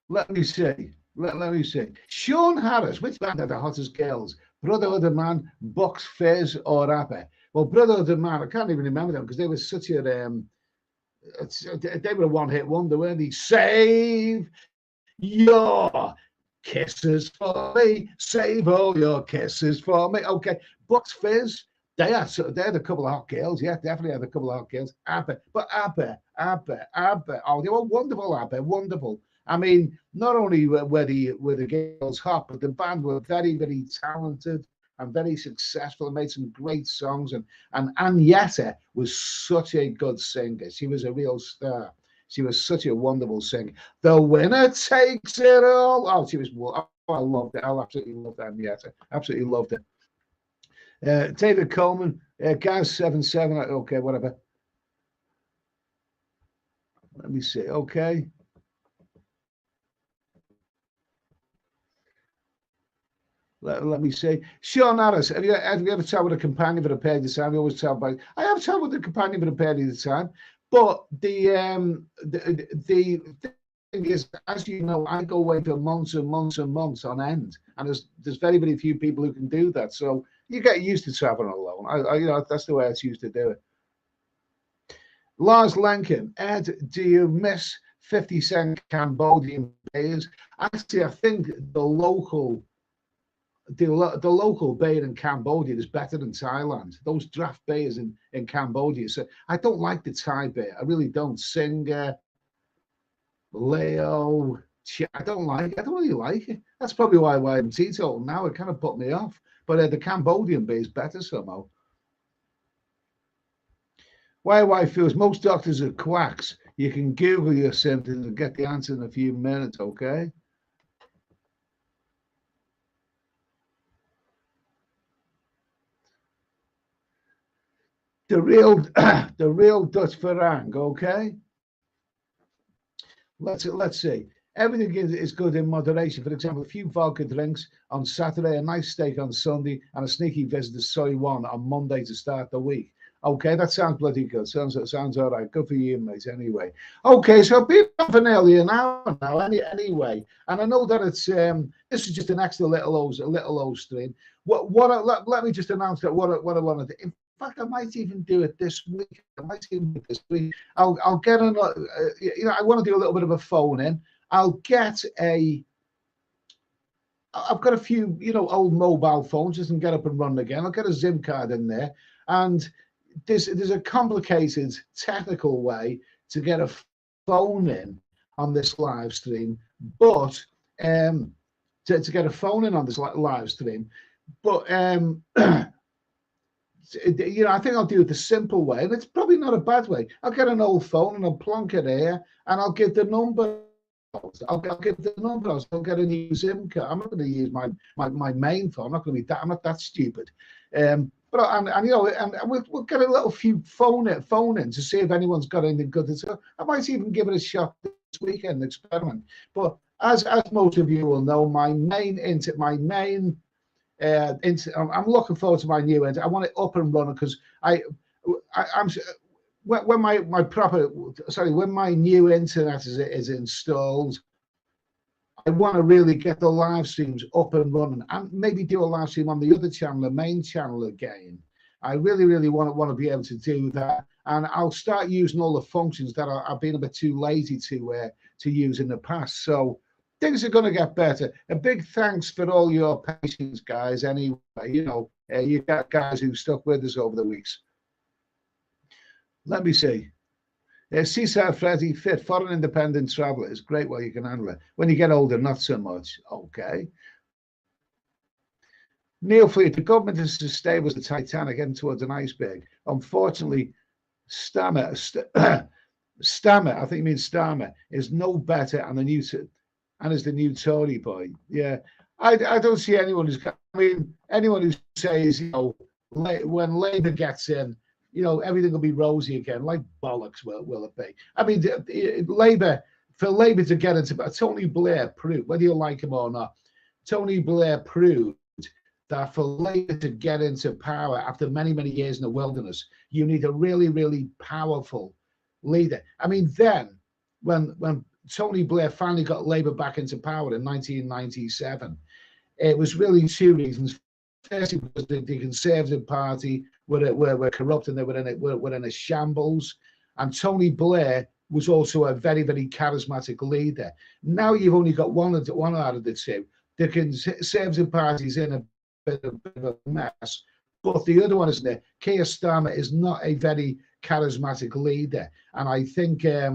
let me see. Let me see. Sean Harris, which band are the hottest girls? Brotherhood of Man, Box Fizz, or Rapper? Well, Brotherhood of Man, I can't even remember them because they were such a they were a one-hit wonder, weren't they? Save your kisses for me. Save all your kisses for me. Okay, Box Fizz. They had a couple of hot girls. Yeah, definitely had a couple of hot girls. ABBA. Oh, they were wonderful, ABBA. Wonderful. I mean, not only were the girls hot, but the band were very, very talented and very successful and made some great songs. And Agneta was such a good singer. She was a real star. She was such a wonderful singer. The winner takes it all. Oh, she was. Oh, I loved it. I absolutely loved Agneta. Absolutely loved it. David Coleman, Gaz 77. Okay, whatever. Let me see. Okay. Let me see. Sean Harris, have you ever traveled with a companion for a period of time? You always travel by. I have traveled with a companion for a period of time, but the thing is, as you know, I go away for months and months and months on end, and there's very, very few people who can do that. So you get used to traveling alone. That's the way I choose to do it. Lars Lankin, Ed, do you miss 50-cent Cambodian beers? Actually, I think the local beer in Cambodia is better than Thailand. Those draft beers in Cambodia. So I don't like the Thai beer. I really don't. Singer, Leo, I don't really like it. That's probably why I'm teetotal now. It kind of put me off. But the Cambodian beer is better somehow. Why feels most doctors are quacks. You can Google your symptoms and get the answer in a few minutes, okay? The real Dutch farang, okay? Let's see. Everything is good in moderation. For example, a few vodka drinks on Saturday, a nice steak on Sunday, and a sneaky visit to Soy One on Monday to start the week. Okay, that sounds bloody good. Sounds all right. Good for you, mate. Anyway, okay. So be off an early an hour now. Anyway, and I know that it's this is just an extra little old stream. Let me just announce that what I want to do. In fact, I might even do it this week. I'll get an. I want to do a little bit of a phone in. I've got a few, old mobile phones just and get up and run again. I'll get a SIM card in there, and there's a complicated technical way to get a phone in on this live stream, but to get a phone in on this live stream, but I think I'll do it the simple way, and it's probably not a bad way. I'll get an old phone and I'll plonk it here, and I'll give the number. I'll give the number. I'll get a new SIM card. I'm not going to use my main phone. I'm not going to be that. I'm not that stupid. But we'll get a little few phone in to see if anyone's got anything good to say. I might even give it a shot this weekend, experiment. But as most of you will know, I'm looking forward to my new internet. I want it up and running because when my new internet is installed, I want to really get the live streams up and running and maybe do a live stream on the other channel, the main channel again. I really, really want to be able to do that. And I'll start using all the functions that I've been a bit too lazy to use in the past. So things are going to get better. A big thanks for all your patience, guys. Anyway, you got guys who stuck with us over the weeks. Let me see. Seaside Freddy, fit, foreign independent traveller is great while you can handle it. When you get older, not so much. Okay. Neil Fleet, the government is as stable as the Titanic heading towards an iceberg. Unfortunately, Stammer, I think you mean Stammer, is no better and is the new Tory boy. Yeah. I don't see anyone anyone who says, when Labour gets in, everything will be rosy again. Like bollocks will it be? I mean, Labour, for Labour to get into, Tony Blair proved, whether you like him or not, Tony Blair proved that for Labour to get into power after many, many years in the wilderness, you need a really, really powerful leader. I mean, then when Tony Blair finally got Labour back into power in 1997, it was really two reasons. Firstly, because the Conservative Party were corrupt and they were in a shambles, and Tony Blair was also a very, very charismatic leader. Now you've only got one out of the two. The Conservative Party's in a bit of a mess, but the other one isn't there. Keir Starmer is not a very charismatic leader, and I think, I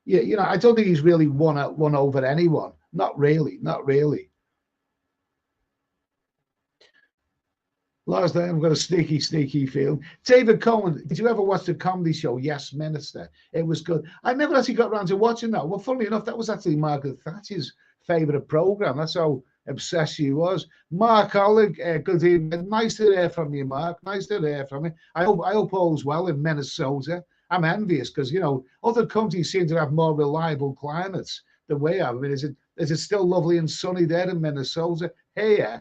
don't think he's really won over anyone. Not really. Last night I've got a sneaky feeling. David Cohen, did you ever watch the comedy show Yes Minister? It was good. I never actually got around to watching that. Well, funnily enough, that was actually Margaret Thatcher's favourite programme. That's how obsessed she was. Mark Hollig, good evening. Nice to hear from you, Mark. Nice to hear from you. I hope all's well in Minnesota. I'm envious because, other countries seem to have more reliable climates than we have. I mean, is it still lovely and sunny there in Minnesota? Here,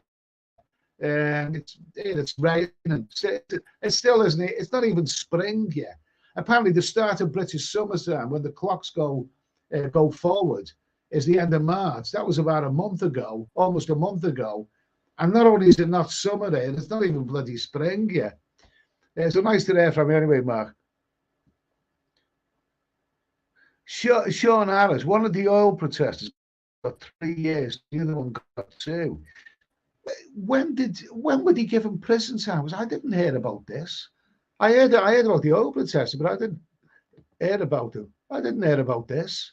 it's raining. It still isn't. It's not even spring yet. Apparently, the start of British summertime, when the clocks go forward, is the end of March. That was about a month ago, almost a month ago. And not only is it not summer there, it's not even bloody spring yet. So nice to hear from you anyway, Mark. Sean Harris, one of the oil protesters, got 3 years. The other one got 2. When would he give him prison time? I didn't hear about this. I heard about the oil protester, but I didn't hear about him. I didn't hear about this.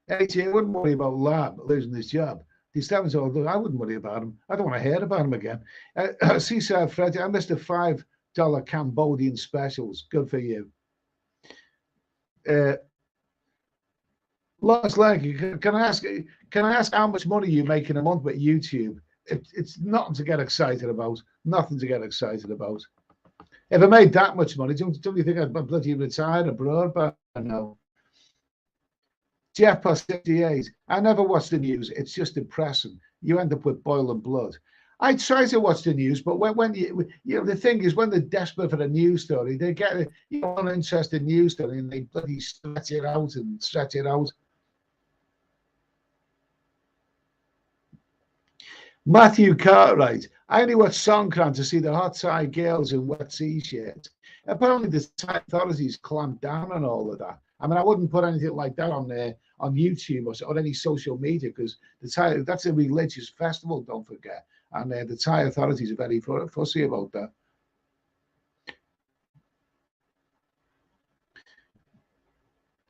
I wouldn't worry about Lab losing his job. I wouldn't worry about him. I don't want to hear about him again. Seaside Freddy, I missed the $5 Cambodian specials. Good for you. Last leg, can I ask how much money you make in a month with YouTube? It's nothing to get excited about. Nothing to get excited about. If I made that much money, don't you think I'd bloody retire abroad? But no. Jeff past 58. I never watch the news. It's just depressing. You end up with boiling blood. I try to watch the news, but when the thing is, when they're desperate for a news story, they get an uninteresting news story and they bloody stretch it out. Matthew Cartwright. I only watch Songkran to see the hot Thai girls in wet t-shirts. Apparently, the Thai authorities clamped down on all of that. I mean, I wouldn't put anything like that on YouTube or any social media because that's a religious festival, don't forget. And the Thai authorities are very fussy about that.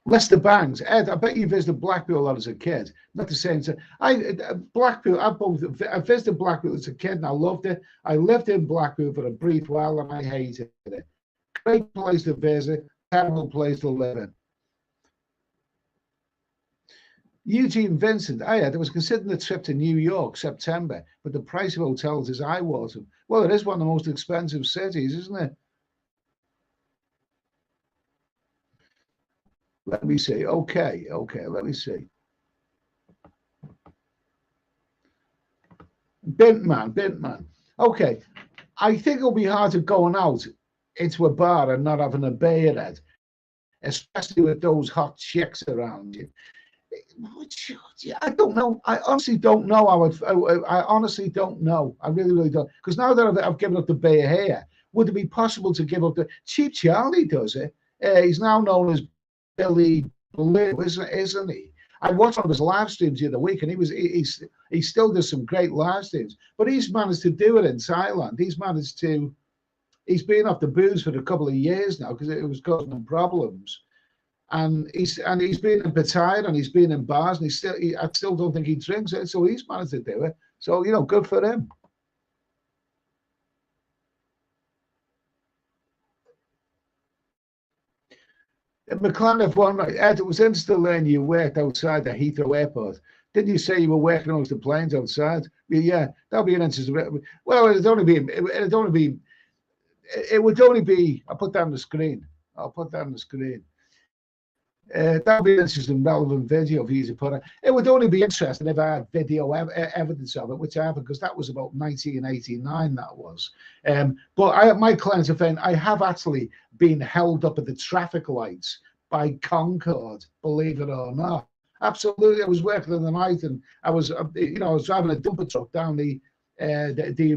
Lester Bangs, Ed, I bet you visited Blackpool a lot as a kid. Not the same. I visited Blackpool as a kid and I loved it. I lived in Blackpool for a brief while and I hated it. Great place to visit, terrible place to live in. Eugene Vincent, I was considering a trip to New York, September, but the price of hotels is eye-watering. Well, it is one of the most expensive cities, isn't it? Let me see. Okay, let me see. Bintman. Okay, I think it'll be hard to going out into a bar and not having a beer, Ed, especially with those hot chicks around you. I don't know. I honestly don't know. I honestly don't know. I really don't. Because now that I've given up the beer here, would it be possible to give up the Cheap Charlie does it? He's now known as Billy Blue, isn't he? I watched one of his live streams the other week, and he still does some great live streams. But he's managed to do it in Thailand. He's been off the booze for a couple of years now because it was causing him problems. And he's been in Pattaya and he's been in bars and I still don't think he drinks it, so he's managed to do it. So good for him. McLaren F1, Ed, it was interesting to learn you worked outside the Heathrow Airport. Didn't you say you were working amongst the planes outside? Yeah, that'll be an interesting. Well, it'd only be. It'd only be. It would only be. I'll put that on the screen. I'll put that on the screen. That would be an interesting, relevant video for you to put on. It would only be interesting if I had video evidence of it, which I haven't, because that was about 1989. That was. But my clients are saying I have actually been held up at the traffic lights by Concorde, believe it or not. Absolutely, I was working in the night, and I was, I was driving a dumper truck down the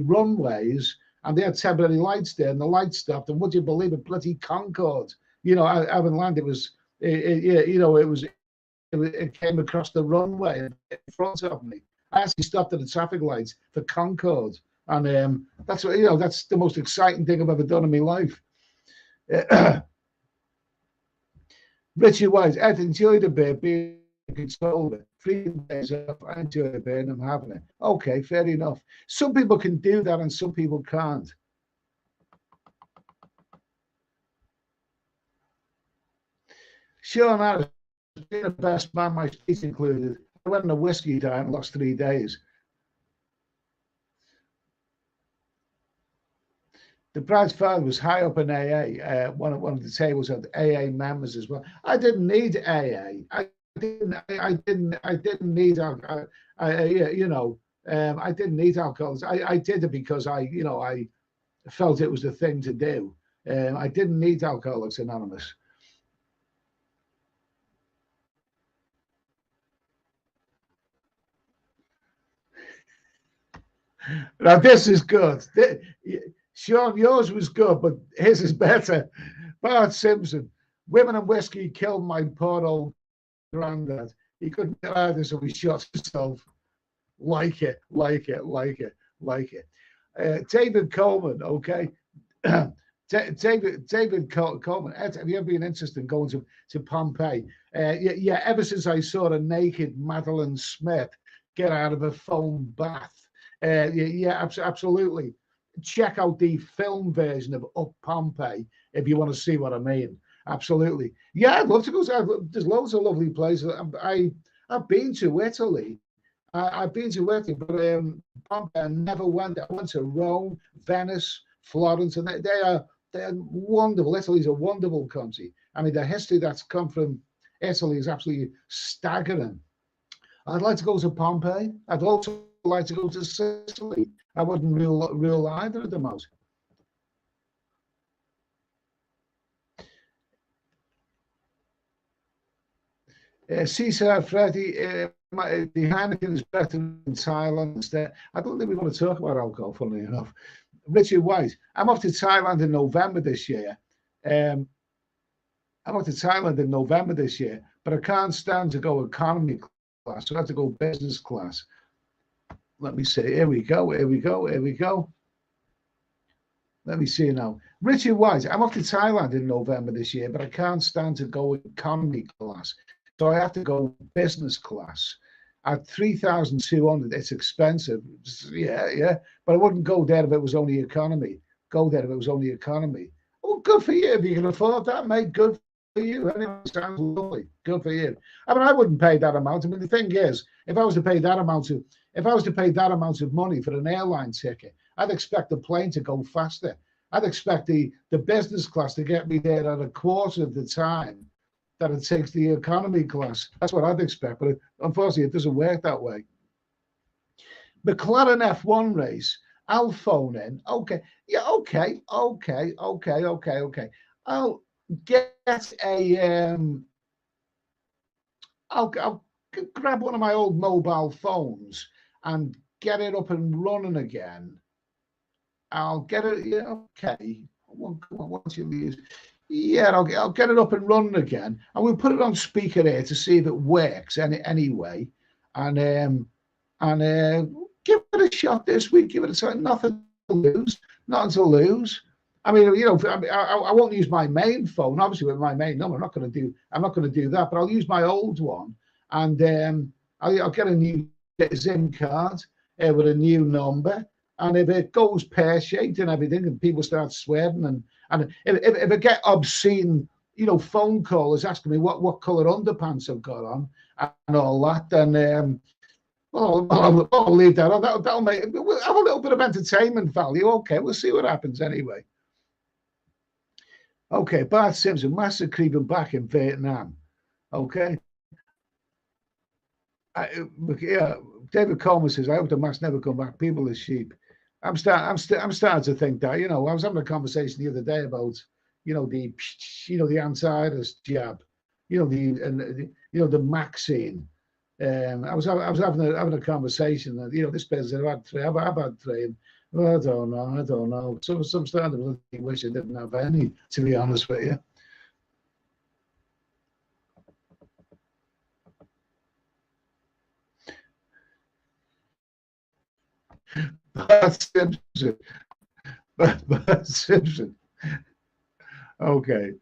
runways, and they had temporary lights there, and the lights stopped. And would you believe it, bloody Concorde? I haven't landed. It was. It came across the runway in front of me. I actually stopped at the traffic lights for Concorde, and that's what that's the most exciting thing I've ever done in my life. Richard Wise, Ed, enjoyed a bit being controlled. 3 days off, I enjoy a bit, and I'm having it. Okay, fair enough. Some people can do that, and some people can't. Sean Harris, being the best man, my speech included. I went on a whiskey diet and lost 3 days. The bride's father was high up in AA. One of the tables had AA members as well. I didn't need AA. I didn't need alcohol. I didn't need alcohol. I did it because I felt it was the thing to do. I didn't need Alcoholics Anonymous. Now this is good. Sean, yours was good, but his is better. Bart Simpson, women and whiskey killed my poor old granddad. He couldn't get out of this, so he shot himself. Like it. David Coleman, okay. David Coleman, Ed, have you ever been interested in going to Pompeii? Yeah, ever since I saw a naked Madeline Smith get out of a foam bath. Yeah, absolutely. Check out the film version of Up Pompeii if you want to see what I mean. Absolutely. Yeah, I'd love to go. There's loads of lovely places. I've been to Italy. I've been to Italy, but Pompeii I never went. I went to Rome, Venice, Florence, and they are wonderful. Italy's a wonderful country. I mean, the history that's come from Italy is absolutely staggering. I'd like to go to Pompeii. I'd also like to go to Sicily. I wouldn't rule either of them out. Cesar Freddy, the Heineken is better in Thailand instead. I don't think we want to talk about alcohol, funnily enough. Richard White, I'm off to Thailand in November this year. I'm off to Thailand in November this year, but I can't stand to go economy class, so I have to go business class. Let me see. Here we go. Let me see now. Richard White, I'm off to Thailand in November this year, but I can't stand to go economy class. So I have to go business class. At 3,200, it's expensive. Yeah. But I wouldn't go there if it was only economy. Well, good for you if you can afford that, mate. Good for you. Anyway, sounds lovely. Good for you. I mean, I wouldn't pay that amount. I mean, the thing is, if I was to pay that amount of money for an airline ticket, I'd expect the plane to go faster. I'd expect the business class to get me there at a quarter of the time that it takes the economy class. That's what I'd expect, but unfortunately, it doesn't work that way. McLaren F1 race, I'll phone in. Okay. Yeah, okay. I'll get I'll grab one of my old mobile phones and get it up and running again. I'll get it. Yeah, okay. Once you use, yeah, I'll get it up and running again, and we'll put it on speaker here to see if it works anyway, and give it a shot this week. Give it a shot. Nothing to lose. I mean, I won't use my main phone, obviously, with my main number. I'm not going to do that, but I'll use my old one, and I'll get a new SIM card with a new number. And if it goes pear-shaped and everything, and people start swearing, and if I get obscene, phone callers asking me what color underpants I've got on and all that, then Well, I'll leave that on. That'll make, we'll have a little bit of entertainment value. Okay, we'll see what happens anyway. Okay, Bart Simpson, master creeping back in Vietnam. Okay. Yeah, David Coleman says, I hope the mass never come back. People are sheep. I'm starting to think that, I was having a conversation the other day about, the anti-IRIS jab, the vaccine. I was having a conversation that, this person said, I've had three. And, well, I don't know. Some starting to wish I didn't have any, to be honest with you. Bart Simpson. Bart Simpson. Okay.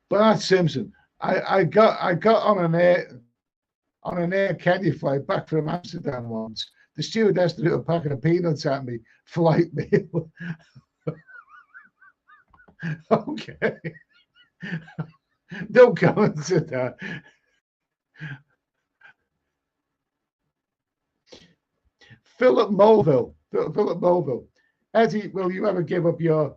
Bart Simpson. I got on an Air Kenya flight back from Amsterdam once. The stewardess threw a packet of peanuts at me, flight meal. Okay. Don't comment to that. Philip Mulville. Eddie, will you ever give up your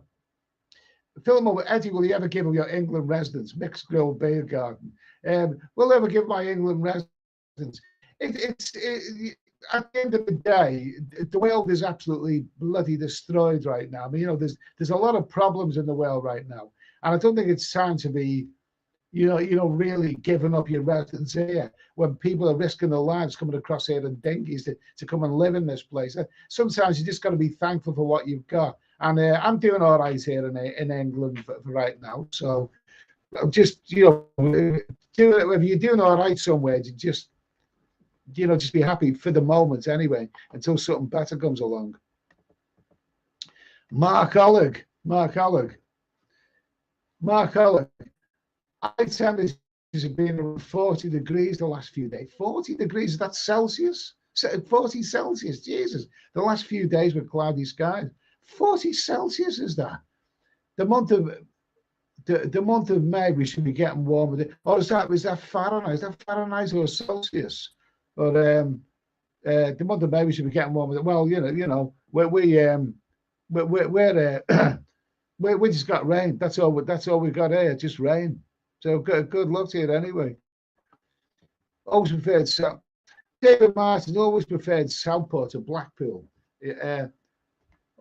Eddie, will you ever give up your England residence, mixed grill beer garden? Will ever give my England residence? At the end of the day, the world is absolutely bloody destroyed right now. I mean, there's a lot of problems in the world right now, and I don't think it's time to be, really giving up your residence here when people are risking their lives coming across here in dinghies to come and live in this place. Sometimes you just got to be thankful for what you've got. And I'm doing all right here in England for right now. So just, if you're doing all right somewhere, just be happy for the moment anyway, until something better comes along. Mark Ollig. I tend to have been around 40 degrees the last few days. 40 degrees, that's Celsius? 40 Celsius, Jesus. The last few days with cloudy skies. 40 Celsius is that? The month of May, we should be getting warmer. Or is that Fahrenheit? Is that Fahrenheit or Celsius? Or the month of May, we should be getting warmer. Well, we just got rain. That's all we got here, just rain. So good luck to you anyway. Always preferred David Martin always preferred Southport to Blackpool.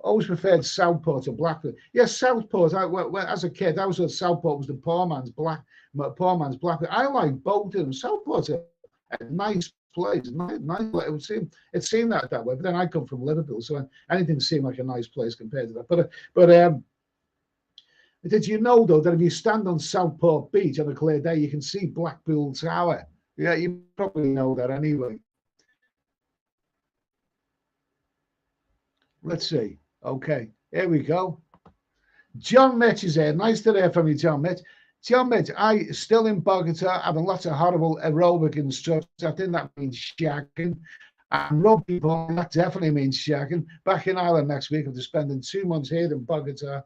Always preferred Southport to Blackpool. Yes, Southport. As a kid, I was thought Southport was the poor man's Blackpool. I like both of them. Southport's a nice place. Nice. It seemed that way. But then I come from Liverpool, so anything seemed like a nice place compared to that. But did you know though that if you stand on Southport Beach on a clear day, you can see Blackpool Tower? Yeah, you probably know that anyway. Let's see. Okay, here we go. John Mitch is here. Nice to hear from you, John Mitch. John Mitch, I still in Bogota, having lots of horrible aerobic instructors. I think that means shagging. And rugby ball, that definitely means shagging. Back in Ireland next week after spending 2 months here in Bogota,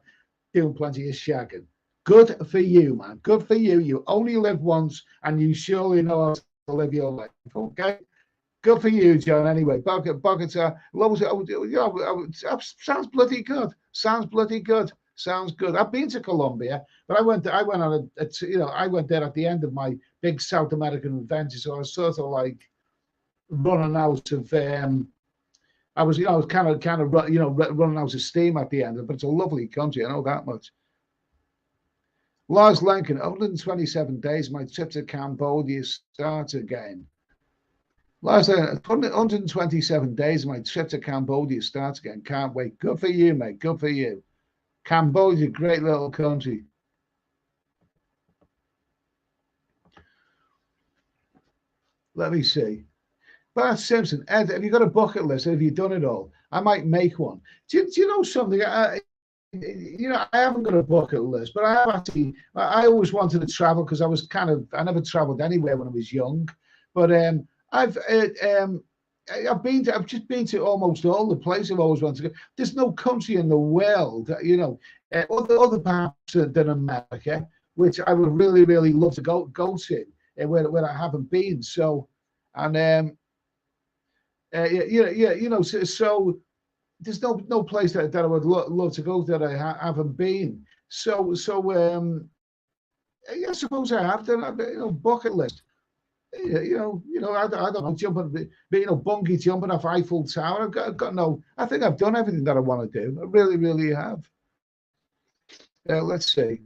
doing plenty of shagging. Good for you, man. Good for you. You only live once, and you surely know how to live your life. Okay. Good for you, John. Anyway, Bogota, sounds bloody good. Sounds good. I've been to Colombia, but I went on I went there at the end of my big South American adventure, so I was sort of like running out of I was kind of running out of steam at the end of it, but it's a lovely country, I know that much. Lars Lincoln, 127 days, my trip to Cambodia starts again. Lars, 127 days, my trip to Cambodia starts again. Can't wait. Good for you, mate. Good for you. Cambodia, great little country. Let me see. Bart Simpson, Ed, have you got a bucket list? Have you done it all? I might make one. Do you know something? I haven't got a bucket list, but I have actually. I always wanted to travel because I never traveled anywhere when I was young. But I've just been to almost all the places I've always wanted to go. There's no country in the world, other parts than America, which I would really, really love to go to, where I haven't been. So And so there's no place that I would love to go that I haven't been. So I suppose I have done a bucket list. I don't know, jumping, bungee jumping off Eiffel Tower. I've got no. I think I've done everything that I want to do. I really, really have. Let's see.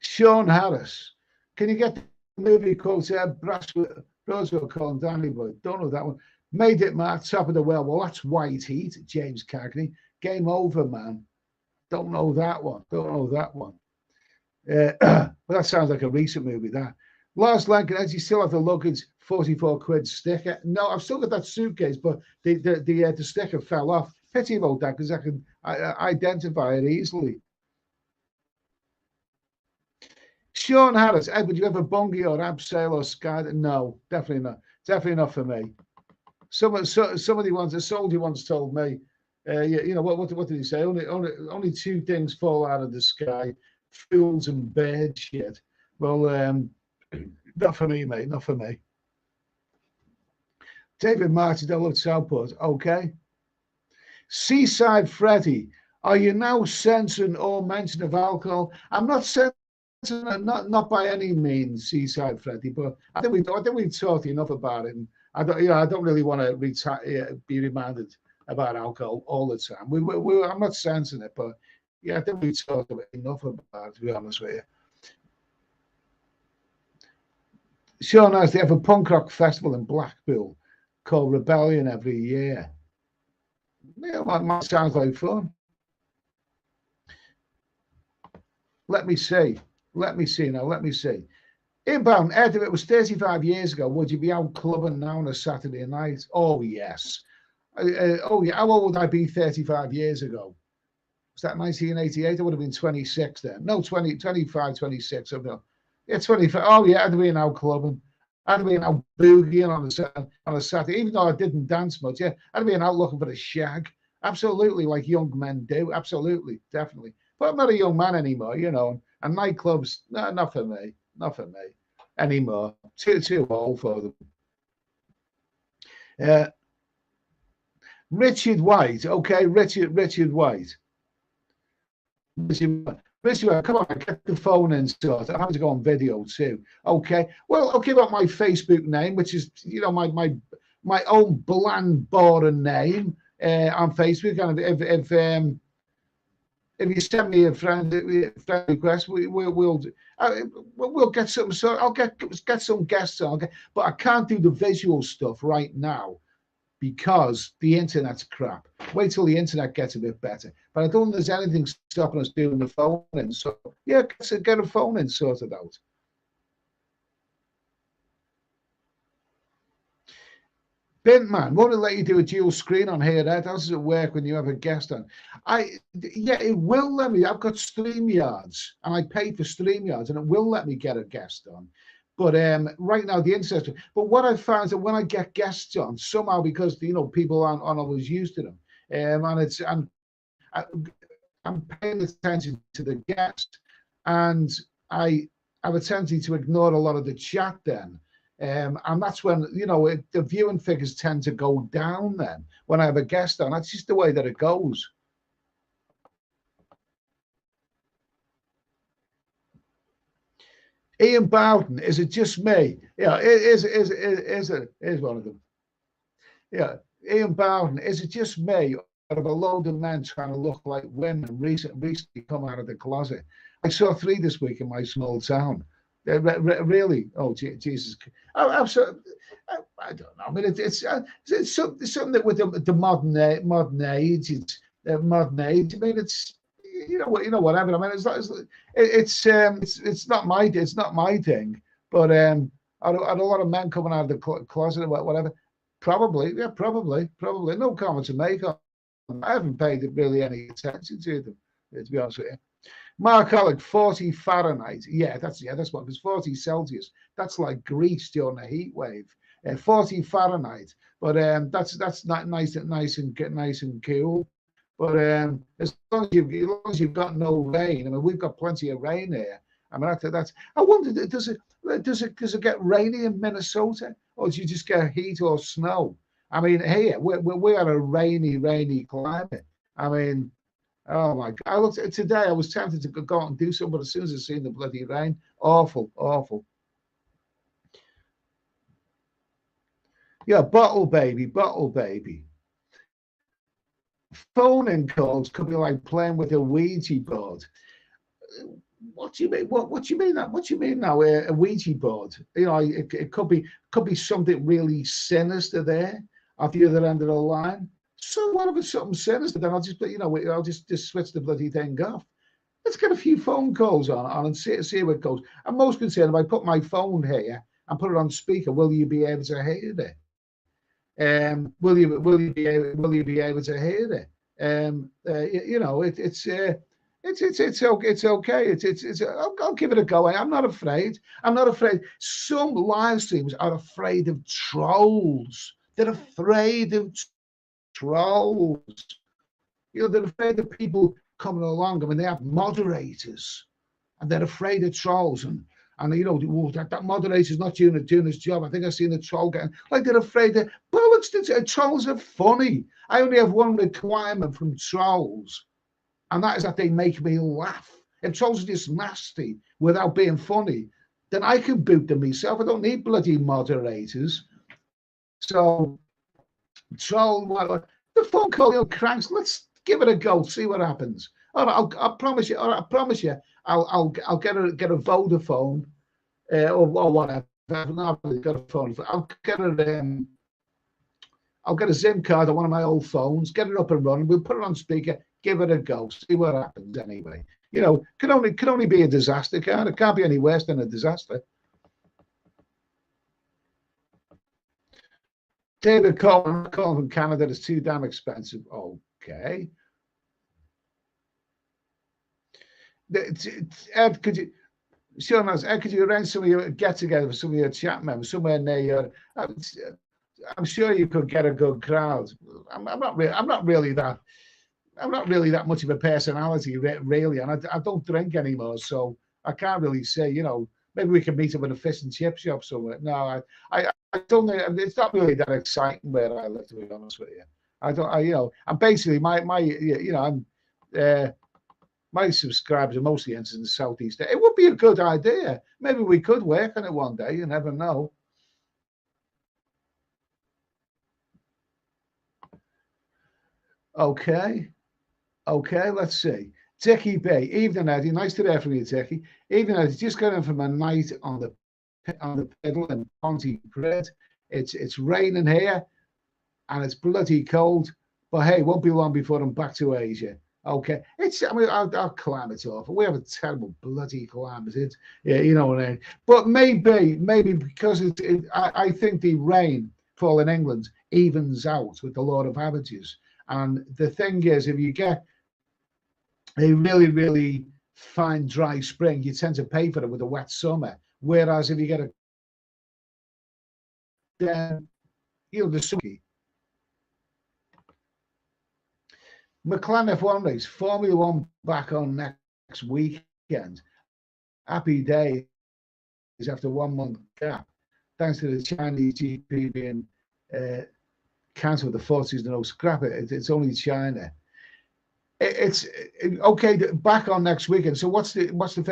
Sean Harris, can you get the movie called Braswell calling Danny Boy? Don't know that one. Made it, Mark. Top of the well. Well, that's White Heat. James Cagney. Game over, man. Don't know that one. Don't know that one. But that sounds like a recent movie, that. Lars Lankin, you still have the luggage 44 quid sticker? No, I've still got that suitcase, but the sticker fell off. Pity about that, because I can identify it easily. Sean Harris, Edward, you have a bungee or abseil or sky? No, definitely not. Definitely not for me. Somebody once, a soldier once told me, what did he say? Only two things fall out of the sky: fools and bird shit. Well, not for me, mate. Not for me. David Martin, I love Southport. Okay. Seaside Freddy, are you now censoring all mention of alcohol? I'm not censoring, not by any means, Seaside Freddy, but I think we've talked enough about it. And I don't really want to be reminded about alcohol all the time. I'm not censoring it, but yeah, I think we've talked enough about it, to be honest with you. Sean has, they have a punk rock festival in Blackpool called Rebellion every year. Yeah, that sounds like fun. Let me see now. Inbound, Ed, if it was 35 years ago, would you be out clubbing now on a Saturday night? Oh, yes. Oh, yeah. How old would I be 35 years ago? Was that 1988? I would have been 26 then. No, 25, 26. Yeah, 25. Oh, yeah, I'd have been out clubbing. I'd have been out boogieing on a Saturday, even though I didn't dance much. Yeah, I'd have been out looking for the shag. Absolutely, like young men do. Absolutely, definitely. But I'm not a young man anymore, And nightclubs, no, not for me. Not for me anymore. Too old for them. Richard White. Okay, Richard White. Richard, come on, get the phone in sorted. I have to go on video too. Okay. Well, I'll give out my Facebook name, which is, my own bland, boring name on Facebook. And if you send me a friend request, we'll get something. So I'll get some guests on. But I can't do the visual stuff right now because the internet's crap. Wait till the internet gets a bit better. But I don't think there's anything stopping us doing the phone in. So yeah, get a phone in sorted out. Bintman, won't it let you do a dual screen on here, Ed? How does it work when you have a guest on? Yeah, it will let me. I've got StreamYards, and I pay for StreamYards, and it will let me get a guest on. But right now, the internet. But what I found is that when I get guests on, somehow, because people aren't always used to them, and I'm paying attention to the guest, and I have a tendency to ignore a lot of the chat then. And that's when, the viewing figures tend to go down then when I have a guest on. That's just the way that it goes. Ian Bowden, is it just me? Yeah, is one of them. Yeah, Ian Bowden, is it just me? Or have a load of men trying to look like women recently come out of the closet? I saw 3 this week in my small town. Really? Oh, Jesus! I don't know. I mean, it's something that with the modern age, it's modern age. I mean, it's whatever. I mean, it's not my thing. But are a lot of men coming out of the closet or whatever? Probably, yeah, probably. No comment to make on. I haven't paid really any attention to them, to be honest with you. Mark Alec, 40 Fahrenheit. Yeah, that's what, because 40 Celsius, that's like Greece during a heat wave. 40 Fahrenheit, but that's not nice and cool. But as long as you've got no rain, I mean, we've got plenty of rain here, I mean, that's. I wonder, does it get rainy in Minnesota, or do you just get heat or snow? I mean, here we are a rainy climate. I mean, oh my God! I looked today. I was tempted to go out and do something, but as soon as I seen the bloody rain, awful, awful. Yeah, bottle baby, bottle baby. Phone-in calls could be like playing with a Ouija board. What do you mean? What do you mean that? What do you mean now? A Ouija board? You know, it could be something really sinister there at the other end of the line. So what if it's something sinister? Then I'll just switch the bloody thing off. Let's get a few phone calls on and see how it goes. I'm most concerned if I put my phone here and put it on speaker. Will you be able to hear it? Will you be able to hear it? You know, it's okay. I'll give it a go. I'm not afraid. I'm not afraid. Some live streams are afraid of trolls. They're afraid of trolls. You know, they're afraid of people coming along. I mean, they have moderators, and they're afraid of trolls. And you know, that moderator's not doing his job. I think I've seen a troll getting like they're afraid that trolls are funny. I only have one requirement from trolls, and that is that they make me laugh. If trolls are just nasty without being funny, then I can boot them myself. I don't need bloody moderators. So troll, the phone call, you know, cranks. Let's give it a go. See what happens. All right, I promise you. All right, I promise you. I'll get a Vodafone or whatever. I've not got a phone. I'll get a SIM card on one of my old phones. Get it up and running. We'll put it on speaker. Give it a go. See what happens. Anyway, you know, could only be a disaster. It can't be any worse than a disaster. David calling from Canada is too damn expensive. Okay. Ed, could you arrange some of your get together for some of your chat members somewhere near your? I'm sure you could get a good crowd. I'm not really that much of a personality, really, and I don't drink anymore, so I can't really say. You know, maybe we can meet up at a fish and chip shop somewhere. No, I don't think it's not really that exciting where I live, to be honest with you. I'm basically my subscribers are mostly in the Southeast. It would be a good idea. Maybe we could work on it one day. You never know. Okay. Let's see. Dickie B. Evening, Eddie. Nice to hear from you, Dickie. Evening, Eddie. Just got in from a night on the pedal in Pontypridd. It's raining here, and it's bloody cold. But hey, it won't be long before I'm back to Asia. Okay, our climate's awful. We have a terrible bloody climate. You know what I mean. But maybe because I think the rain fall in England evens out with the law of averages. And the thing is, if you get a really fine dry spring, you tend to pay for it with a wet summer. Whereas if you get the summer. McLaren F1 race, Formula One back on next weekend. Happy days after 1 month gap, thanks to the Chinese GP being cancelled. The 40s, no scrap it. It's only China. It's okay. Back on next weekend. So what's the?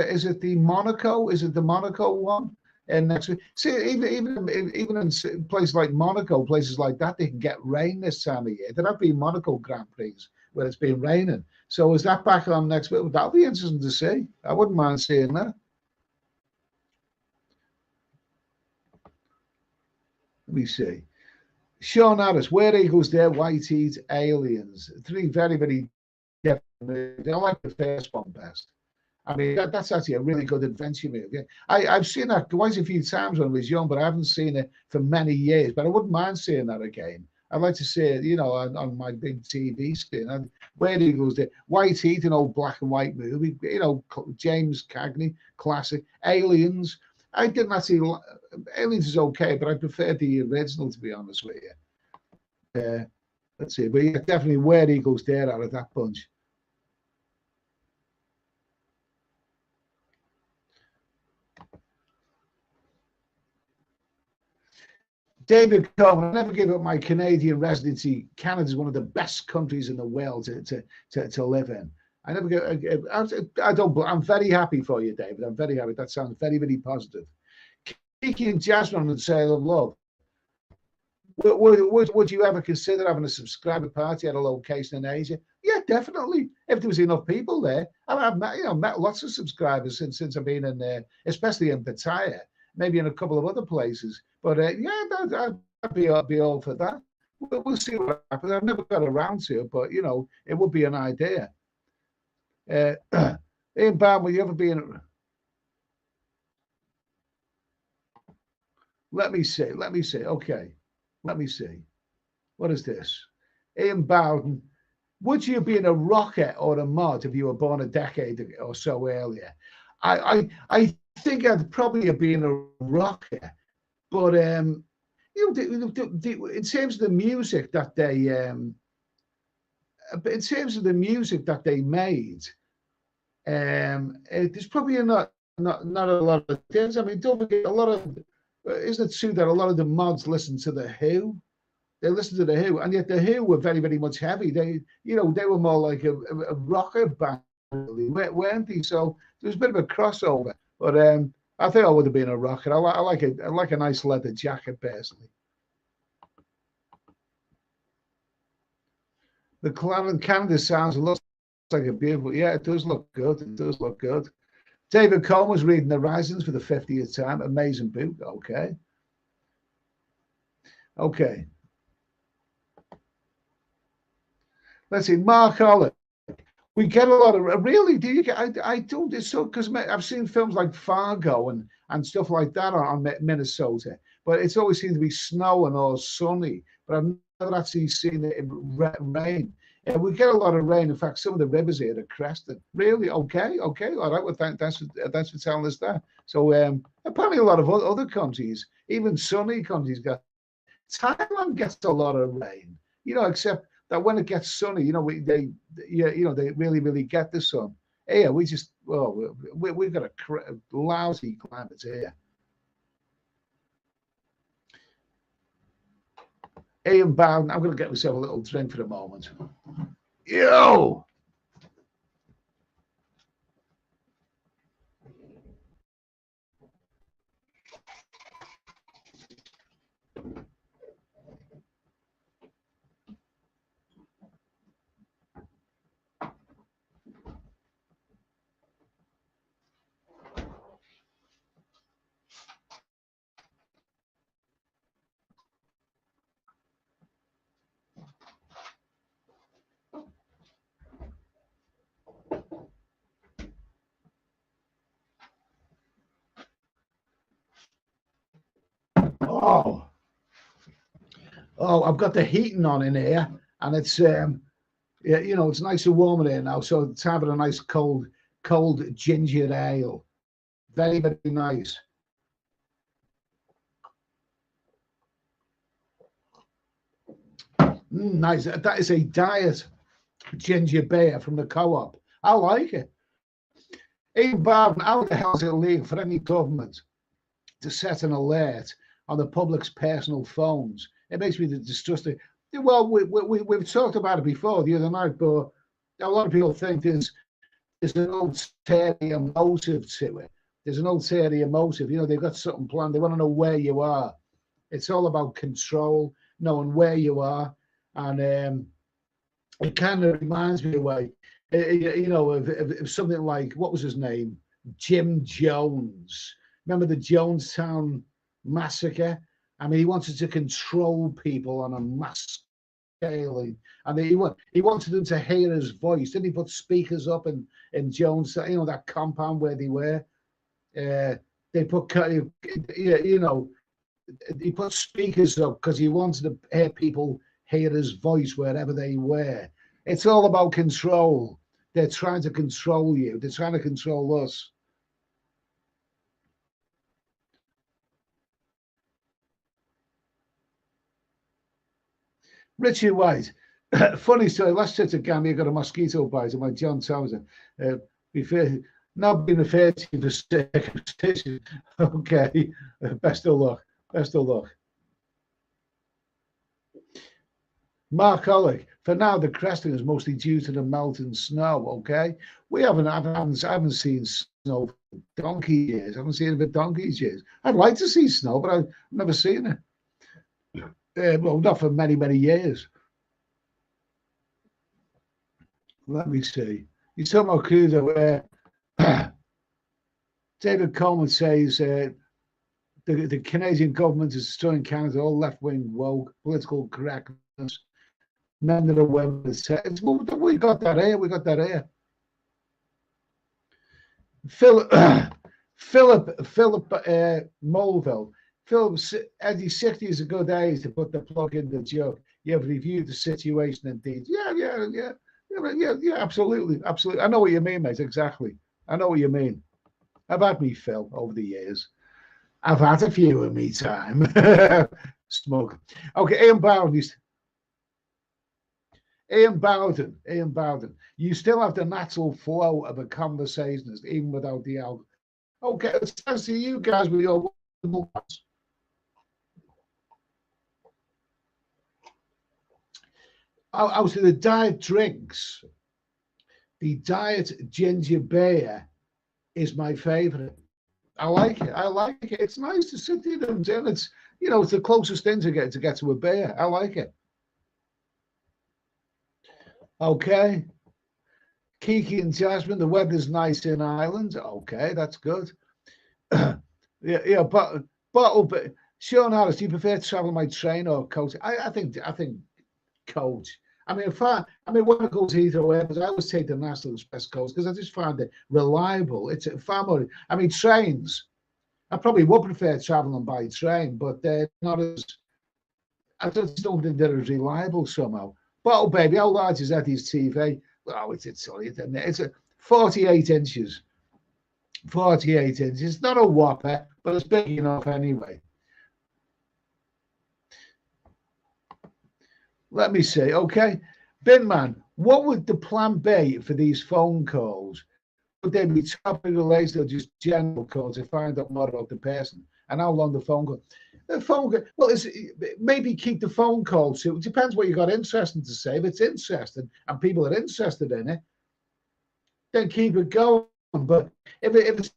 Is it the Monaco? Is it the Monaco one? And next week, see, even in places like Monaco, places like that, they can get rain this time of year. There'll have been Monaco Grand Prix where it's been raining. So is that back on next week? That'll be interesting to see. I wouldn't mind seeing that. Let me see. Sean Harris, where eagles there, white eat aliens. Three very different. I like the first one best. I mean, that's actually a really good adventure movie. I've seen that quite a few times when I was young, but I haven't seen it for many years. But I wouldn't mind seeing that again. I'd like to see it, you know, on my big TV screen. And where eagles there, white heat, an old black and white movie. You know, James Cagney, classic. Aliens. I didn't actually. Aliens is okay, but I prefer the original, to be honest with you. Let's see, but yeah, definitely where eagles there out of that bunch. David Coleman, I never give up my Canadian residency. Canada is one of the best countries in the world to live in. I never go. I don't. I'm very happy for you, David. I'm very happy. That sounds very, very positive. Kiki and Jasmine would say, love. Would you ever consider having a subscriber party at a location in Asia? Yeah, definitely. If there was enough people there, I've met lots of subscribers since I've been in there, especially in Pattaya, maybe in a couple of other places. But yeah, I'd be all for that. We'll see what happens. I've never got around to it, but it would be an idea. Ian Bam, will you ever be in? Let me see. Okay. Let me see. What is this? Ian Bowden. Would you be in a rocket or a mod if you were born a decade or so earlier? I think I'd probably be in a rocket, but in terms of the music that they made, there's probably not a lot of things. I mean, don't forget, a lot of, isn't it true that a lot of the mods listen to the Who? They listened to the Who, and yet the Who were very, very much heavy. They were more like a rocker band, really, weren't they? So there's a bit of a crossover. But I think I would have been a rocker. I like a nice leather jacket, personally. The Canada sounds looks like a beautiful. Yeah, it does look good. It does look good. David Coleman was reading The Risings for the 50th time. Amazing book. Okay. Let's see, Mark Holland. We get a lot of, really, do you get, I don't, it's so, because I've seen films like Fargo and stuff like that on Minnesota, but it's always seemed to be snowing or sunny, but I've never actually seen it in rain. We get a lot of rain. In fact, some of the rivers here are crested. Really? Okay. All right. Well, thanks for telling us that. So apparently a lot of other countries, even sunny countries, Thailand gets a lot of rain, except that when it gets sunny, they really, really get the sun. Here, we've got a lousy climate here. Ian Bowden, I'm going to get myself a little drink for a moment. Yo! Oh, I've got the heating on in here, and it's it's nice and warm in here now, so it's having a nice cold ginger ale. Very, very nice. Nice. That is a diet ginger beer from the co-op. I like it. Ian Barton, how the hell is it illegal for any government to set an alert on the public's personal phones? It makes me distrusting. Well, we've talked about it before the other night, but a lot of people think there's an ulterior motive to it. There's an ulterior motive. They've got something planned. They want to know where you are. It's all about control, knowing where you are. And it kind of reminds me of something like, what was his name? Jim Jones. Remember the Jonestown massacre? I mean, he wanted to control people on a mass scale, and he wanted them to hear his voice. Didn't he put speakers up in Jones, that compound where they were? They put, he put speakers up because he wanted to hear people hear his voice wherever they were. It's all about control. They're trying to control you. They're trying to control us. Richard White, funny story. Last trip to Gambia, got a mosquito bite, and my John Townsend. Now being referred to for circumcision. Okay, best of luck. Mark Ollick, for now, the cresting is mostly due to the melting snow. Okay, I haven't seen snow for donkey years. I haven't seen it for donkey's years. I'd like to see snow, but I've never seen it. Well, not for many, many years. Let me see. You talking about Crudo? David Coleman says the Canadian government is destroying Canada, all left-wing woke, political correctness, men that are women. We got that here. We got that here. Philip Mulville. Philip, Eddie, 60 is a good age to put the plug in the joke. You have reviewed the situation indeed. Yeah, absolutely. I know what you mean, mate. Exactly. I know what you mean. I've had me Phil over the years. I've had a few in me time. Smoke. Okay, Ian Bowden. You still have the natural flow of a conversationist, even without the alcohol. Okay, it's thanks to you guys with your out of the diet drinks, the diet ginger beer is my favorite. I like it. It's nice to sit in and it's it's the closest thing to get to a beer. I like it. Okay. Kiki and Jasmine, the weather's nice in Ireland. Okay, that's good. But Sean Harris, do you prefer to travel by train or coach? I think coach. I mean, when it goes either way, but I always take the National Express coach because I just find it reliable. It's far more. I mean, trains. I probably would prefer traveling by train, but they're not as. I just don't think they're as reliable somehow. Bottle baby, how large is Eddie's TV? Oh, it's sorry, it's a 48 inches. 48 inches. It's not a whopper, but it's big enough anyway. Let me see. Okay. Bin man, what would the plan be for these phone calls? Would they be topic related or just general calls to find out more about the person? And how long the phone call? The phone call, well, maybe keep the phone call. So it depends what you got interesting to say. If it's interesting and people are interested in it, then keep it going. But if it's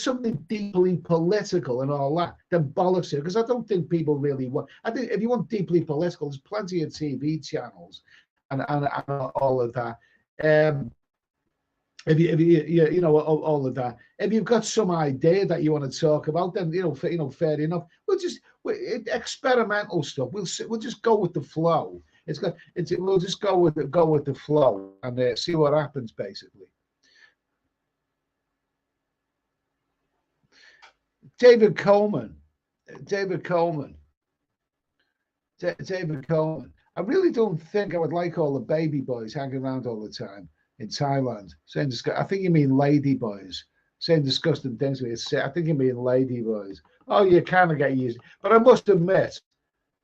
something deeply political and all that, then bollocks it. Because I don't think people really want. I think if you want deeply political, there's plenty of TV channels and all of that. If you know all of that. If you've got some idea that you want to talk about, then fair enough. Experimental stuff. We'll just go with the flow. We'll just go with the flow and see what happens basically. David Coleman. I really don't think I would like all the baby boys hanging around all the time in Thailand. I think you mean lady boys saying disgusting things. I think you mean lady boys. Oh, you kind of get used. But I must admit,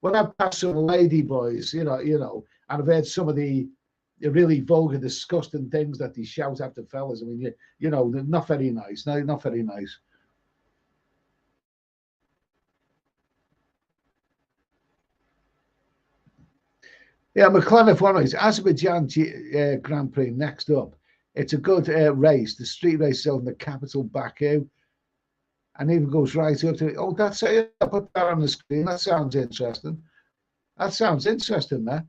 when I pass some lady boys, and I've heard some of the really vulgar, disgusting things that they shout after fellas. I mean, they're not very nice. No, not very nice. Yeah, McLaren F1 race, Azerbaijan Grand Prix next up. It's a good race. The street race is in the capital, Baku. And even goes right up to, that's it. I put that on the screen. That sounds interesting. There.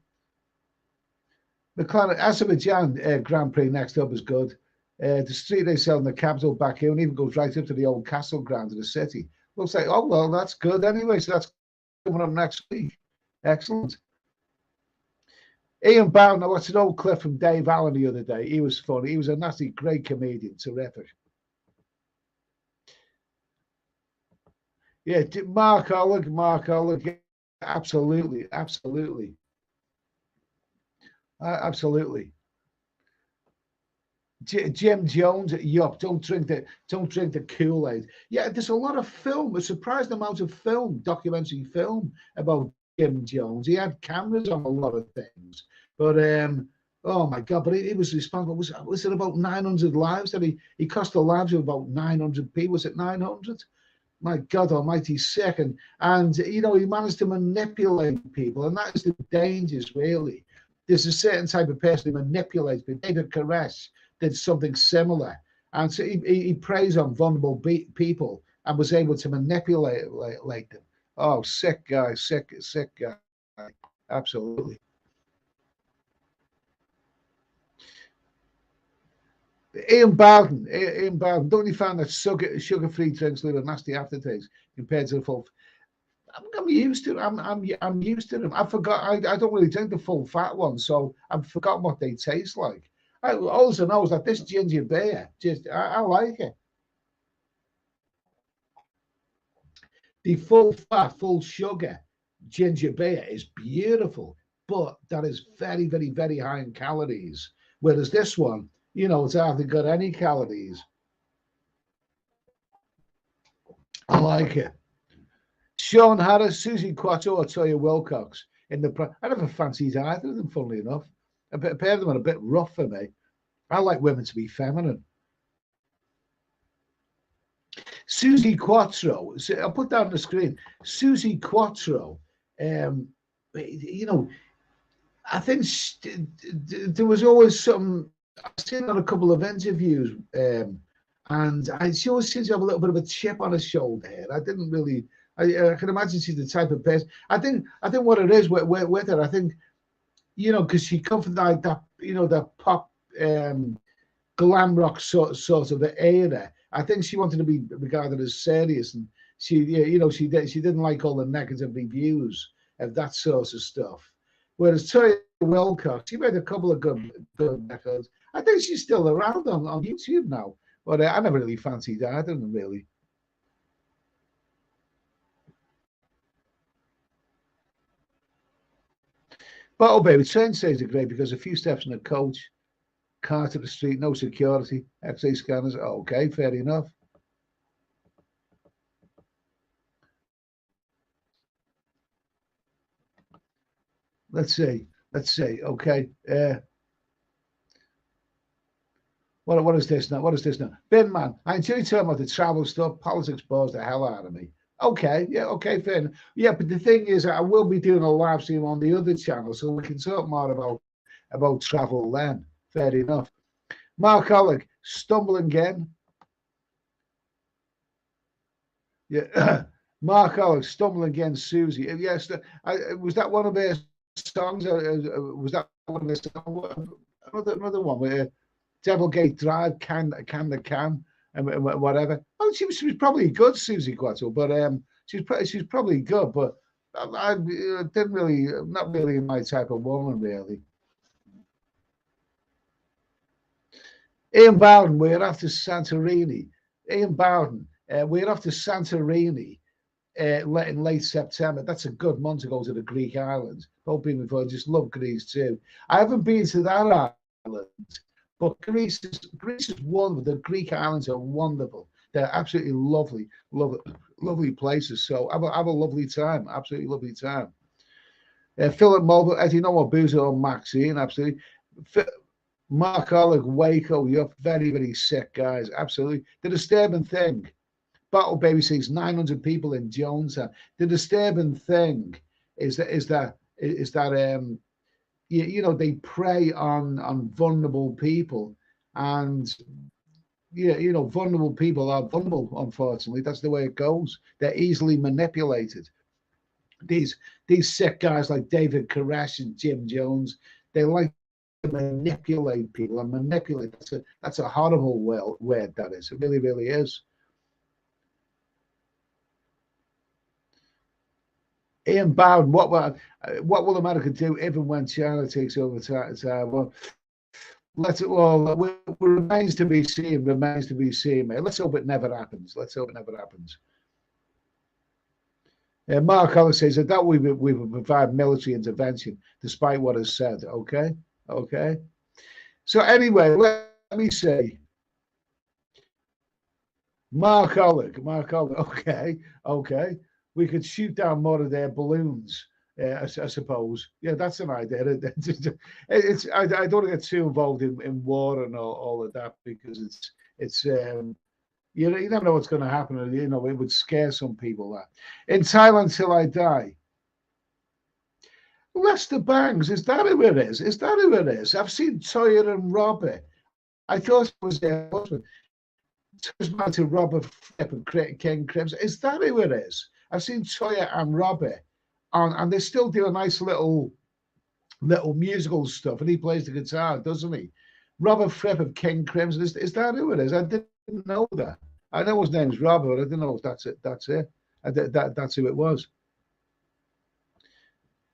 McLaren Azerbaijan Grand Prix next up is good. The street race in the capital, Baku, and even goes right up to the old castle ground of the city. We'll say, that's good anyway. So that's coming up next week. Excellent. Ian Bowden, I watched an old clip from Dave Allen the other day. He was funny. He was a nasty, great comedian. Terrific. Yeah, Mark Ollig. Absolutely. Jim Jones, yup, don't drink the Kool-Aid. Yeah, there's a lot of film, a surprising amount of documentary film about Jim Jones. He had cameras on a lot of things, but oh my God! But he was responsible. Was it about 900 lives that he cost the lives of about 900 people? Was it 900? my God Almighty, second. And you know, he managed to manipulate people, and that is the dangers, really. There's a certain type of person who manipulates people. David Koresh did something similar, and so he preys on vulnerable people and was able to manipulate them. Oh, sick guy, sick guy, absolutely. Ian Bowden, don't you find that sugar-free drinks leave a nasty aftertaste compared to the full? I'm used to. I'm used to them. I forgot. I don't really drink the full fat ones, so I've forgotten what they taste like. I also know is that this ginger beer, I like it. The full fat, full sugar ginger beer is beautiful, but that is very, very, very high in calories. Whereas this one, you know, it's hardly got any calories. I like it. Sean Harris, Susie Quatro, or Toya Wilcox in the. I never fancied either of them, funnily enough. A pair of them are a bit rough for me. I like women to be feminine. Susie Quattro, I'll put that on the screen. Susie Quattro, you know, I think there was always some. I've seen on a couple of interviews, and she always seems to have a little bit of a chip on her shoulder here. I didn't really. I can imagine she's the type of person. I think what it is with her. I think, you know, because she comes from like that, you know, that pop, glam rock sort of the era. I think she wanted to be regarded as serious, and you know, she didn't like all the negative reviews of that sort of stuff. Whereas Toya Wilcox, she made a couple of good records. I think she's still around on YouTube now, but I never really fancied either of them, really. But oh baby, train stays are great because a few steps in a coach, car to the street, no security, X-ray scanners. Okay, fair enough. Let's see. Okay. What is this now? What is this now? Ben man, I enjoy talking about the travel stuff. Politics bores the hell out of me. Okay, yeah, okay, fair enough. Yeah, but the thing is, I will be doing a live stream on the other channel, so we can talk more about travel then. Fair enough. Mark Alec, stumbling again. Yeah, Mark Alec, stumbling again. Susie. Yes, was that one of their songs? Was that one of their songs? Another one where Devilgate Drive, can, and whatever. Oh, she was probably good, Susie Quattle, but she's probably good, but I didn't really, not really my type of woman, really. Ian Bowden, we're after Santorini. Ian Bowden, we're off to Santorini in late September. That's a good month to go to the Greek islands. Hope been before. I just love Greece too. I haven't been to that island, but Greece is wonderful. The Greek islands are wonderful. They're absolutely lovely places. So have a lovely time. Absolutely lovely time. Philip Mulville, as you know, Abuzo and Maxine, absolutely. Mark Oleg, Waco, you're very, very sick, guys. Absolutely. The disturbing thing, Battle Baby sees 900 people in Jonestown. The disturbing thing is that you know, they prey on vulnerable people, and yeah, you know, vulnerable people are vulnerable. Unfortunately, that's the way it goes. They're easily manipulated. These sick guys like David Koresh and Jim Jones, they like to manipulate people and manipulate. That's a horrible word. That is. It really, really is. Ian Bowden, what will America do if and when China takes over Taiwan? Well, remains to be seen. Remains to be seen, mate. Let's hope it never happens. Let's hope it never happens. Mark Hollis says that we would provide military intervention, despite what is said. Okay, okay. So anyway, let me say, Mark Hollis. Okay, okay. We could shoot down more of their balloons. I suppose. Yeah, that's an idea. I don't want to get too involved in war and all of that, because it's You never know what's going to happen. You know, it would scare some people. That in Thailand till I die. Lester Bangs, is that who it is? Is that who it is? I've seen Toya and Robert. I thought it was their husband. Toya's married to Robert Fripp and King Crims. Is that who it is? I've seen Toya and Robert on, and they still do a nice little musical stuff, and he plays the guitar, doesn't he? Robert Fripp of King Crimson. Is that who it is? I didn't know that. I know his name's Robert, but I didn't know if that's it. That's it. That's who it was.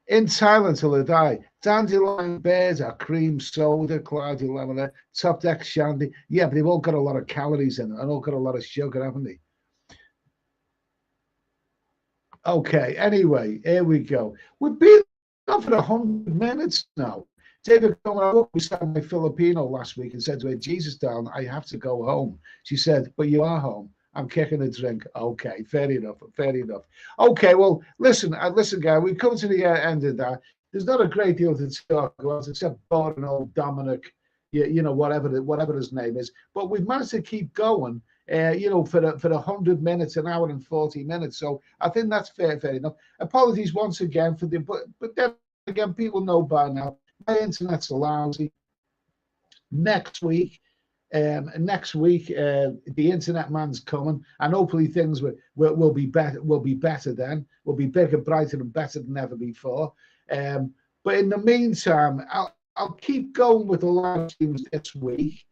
In Thailand till I die. Dandelion bears are cream soda, cloudy lemon, top deck shandy. Yeah, but they've all got a lot of calories in it and all got a lot of sugar, haven't they? Okay, anyway, here we go. We've been on for 100 minutes now. David coming up, we started my Filipino last week and said to her, Jesus, darling, I have to go home. She said, but you are home. I'm kicking a drink. Okay, fair enough, fair enough. Okay, well, listen, guy, we've come to the end of that. There's not a great deal to talk about except boring old Dominic, you know, whatever his name is. But we've managed to keep going you know, for the 100 minutes, an hour and 40 minutes. So I think that's fair enough. Apologies once again for the, but then again, people know by now, my internet's lousy. Next week, the internet man's coming, and hopefully things will be better. Will be better then. Will be bigger, brighter, and better than ever before. But in the meantime, I'll keep going with the live streams this week,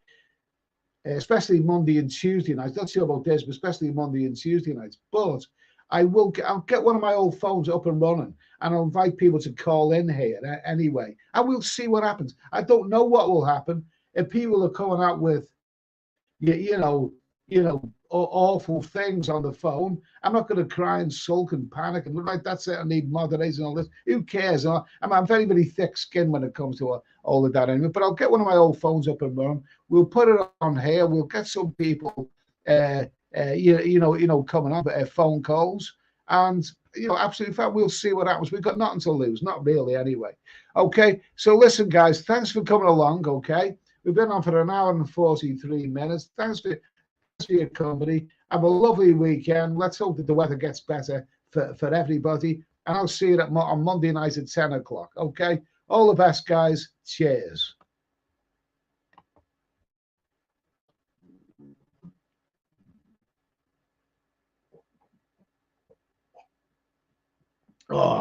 especially Monday and Tuesday nights. Not sure about this, but especially Monday and Tuesday nights. But I'll get one of my old phones up and running, and I'll invite people to call in here anyway, and we'll see what happens. I don't know what will happen if people are coming out with, you know, awful things on the phone. I'm not going to cry and sulk and panic and look like that's it. I need moderation and all this. Who cares? I'm very, very thick-skinned when it comes to all of that anyway. But I'll get one of my old phones up and running. We'll put it on here. We'll get some people, coming on phone calls, and absolutely fine. We'll see what happens. We've got nothing to lose, not really, anyway. Okay. So listen, guys, thanks for coming along. Okay. We've been on for an hour and 43 minutes. Thanks for your company. Have a lovely weekend. Let's hope that the weather gets better for everybody. And I'll see you on Monday night at 10 o'clock. Okay? All the best, guys. Cheers. Oh.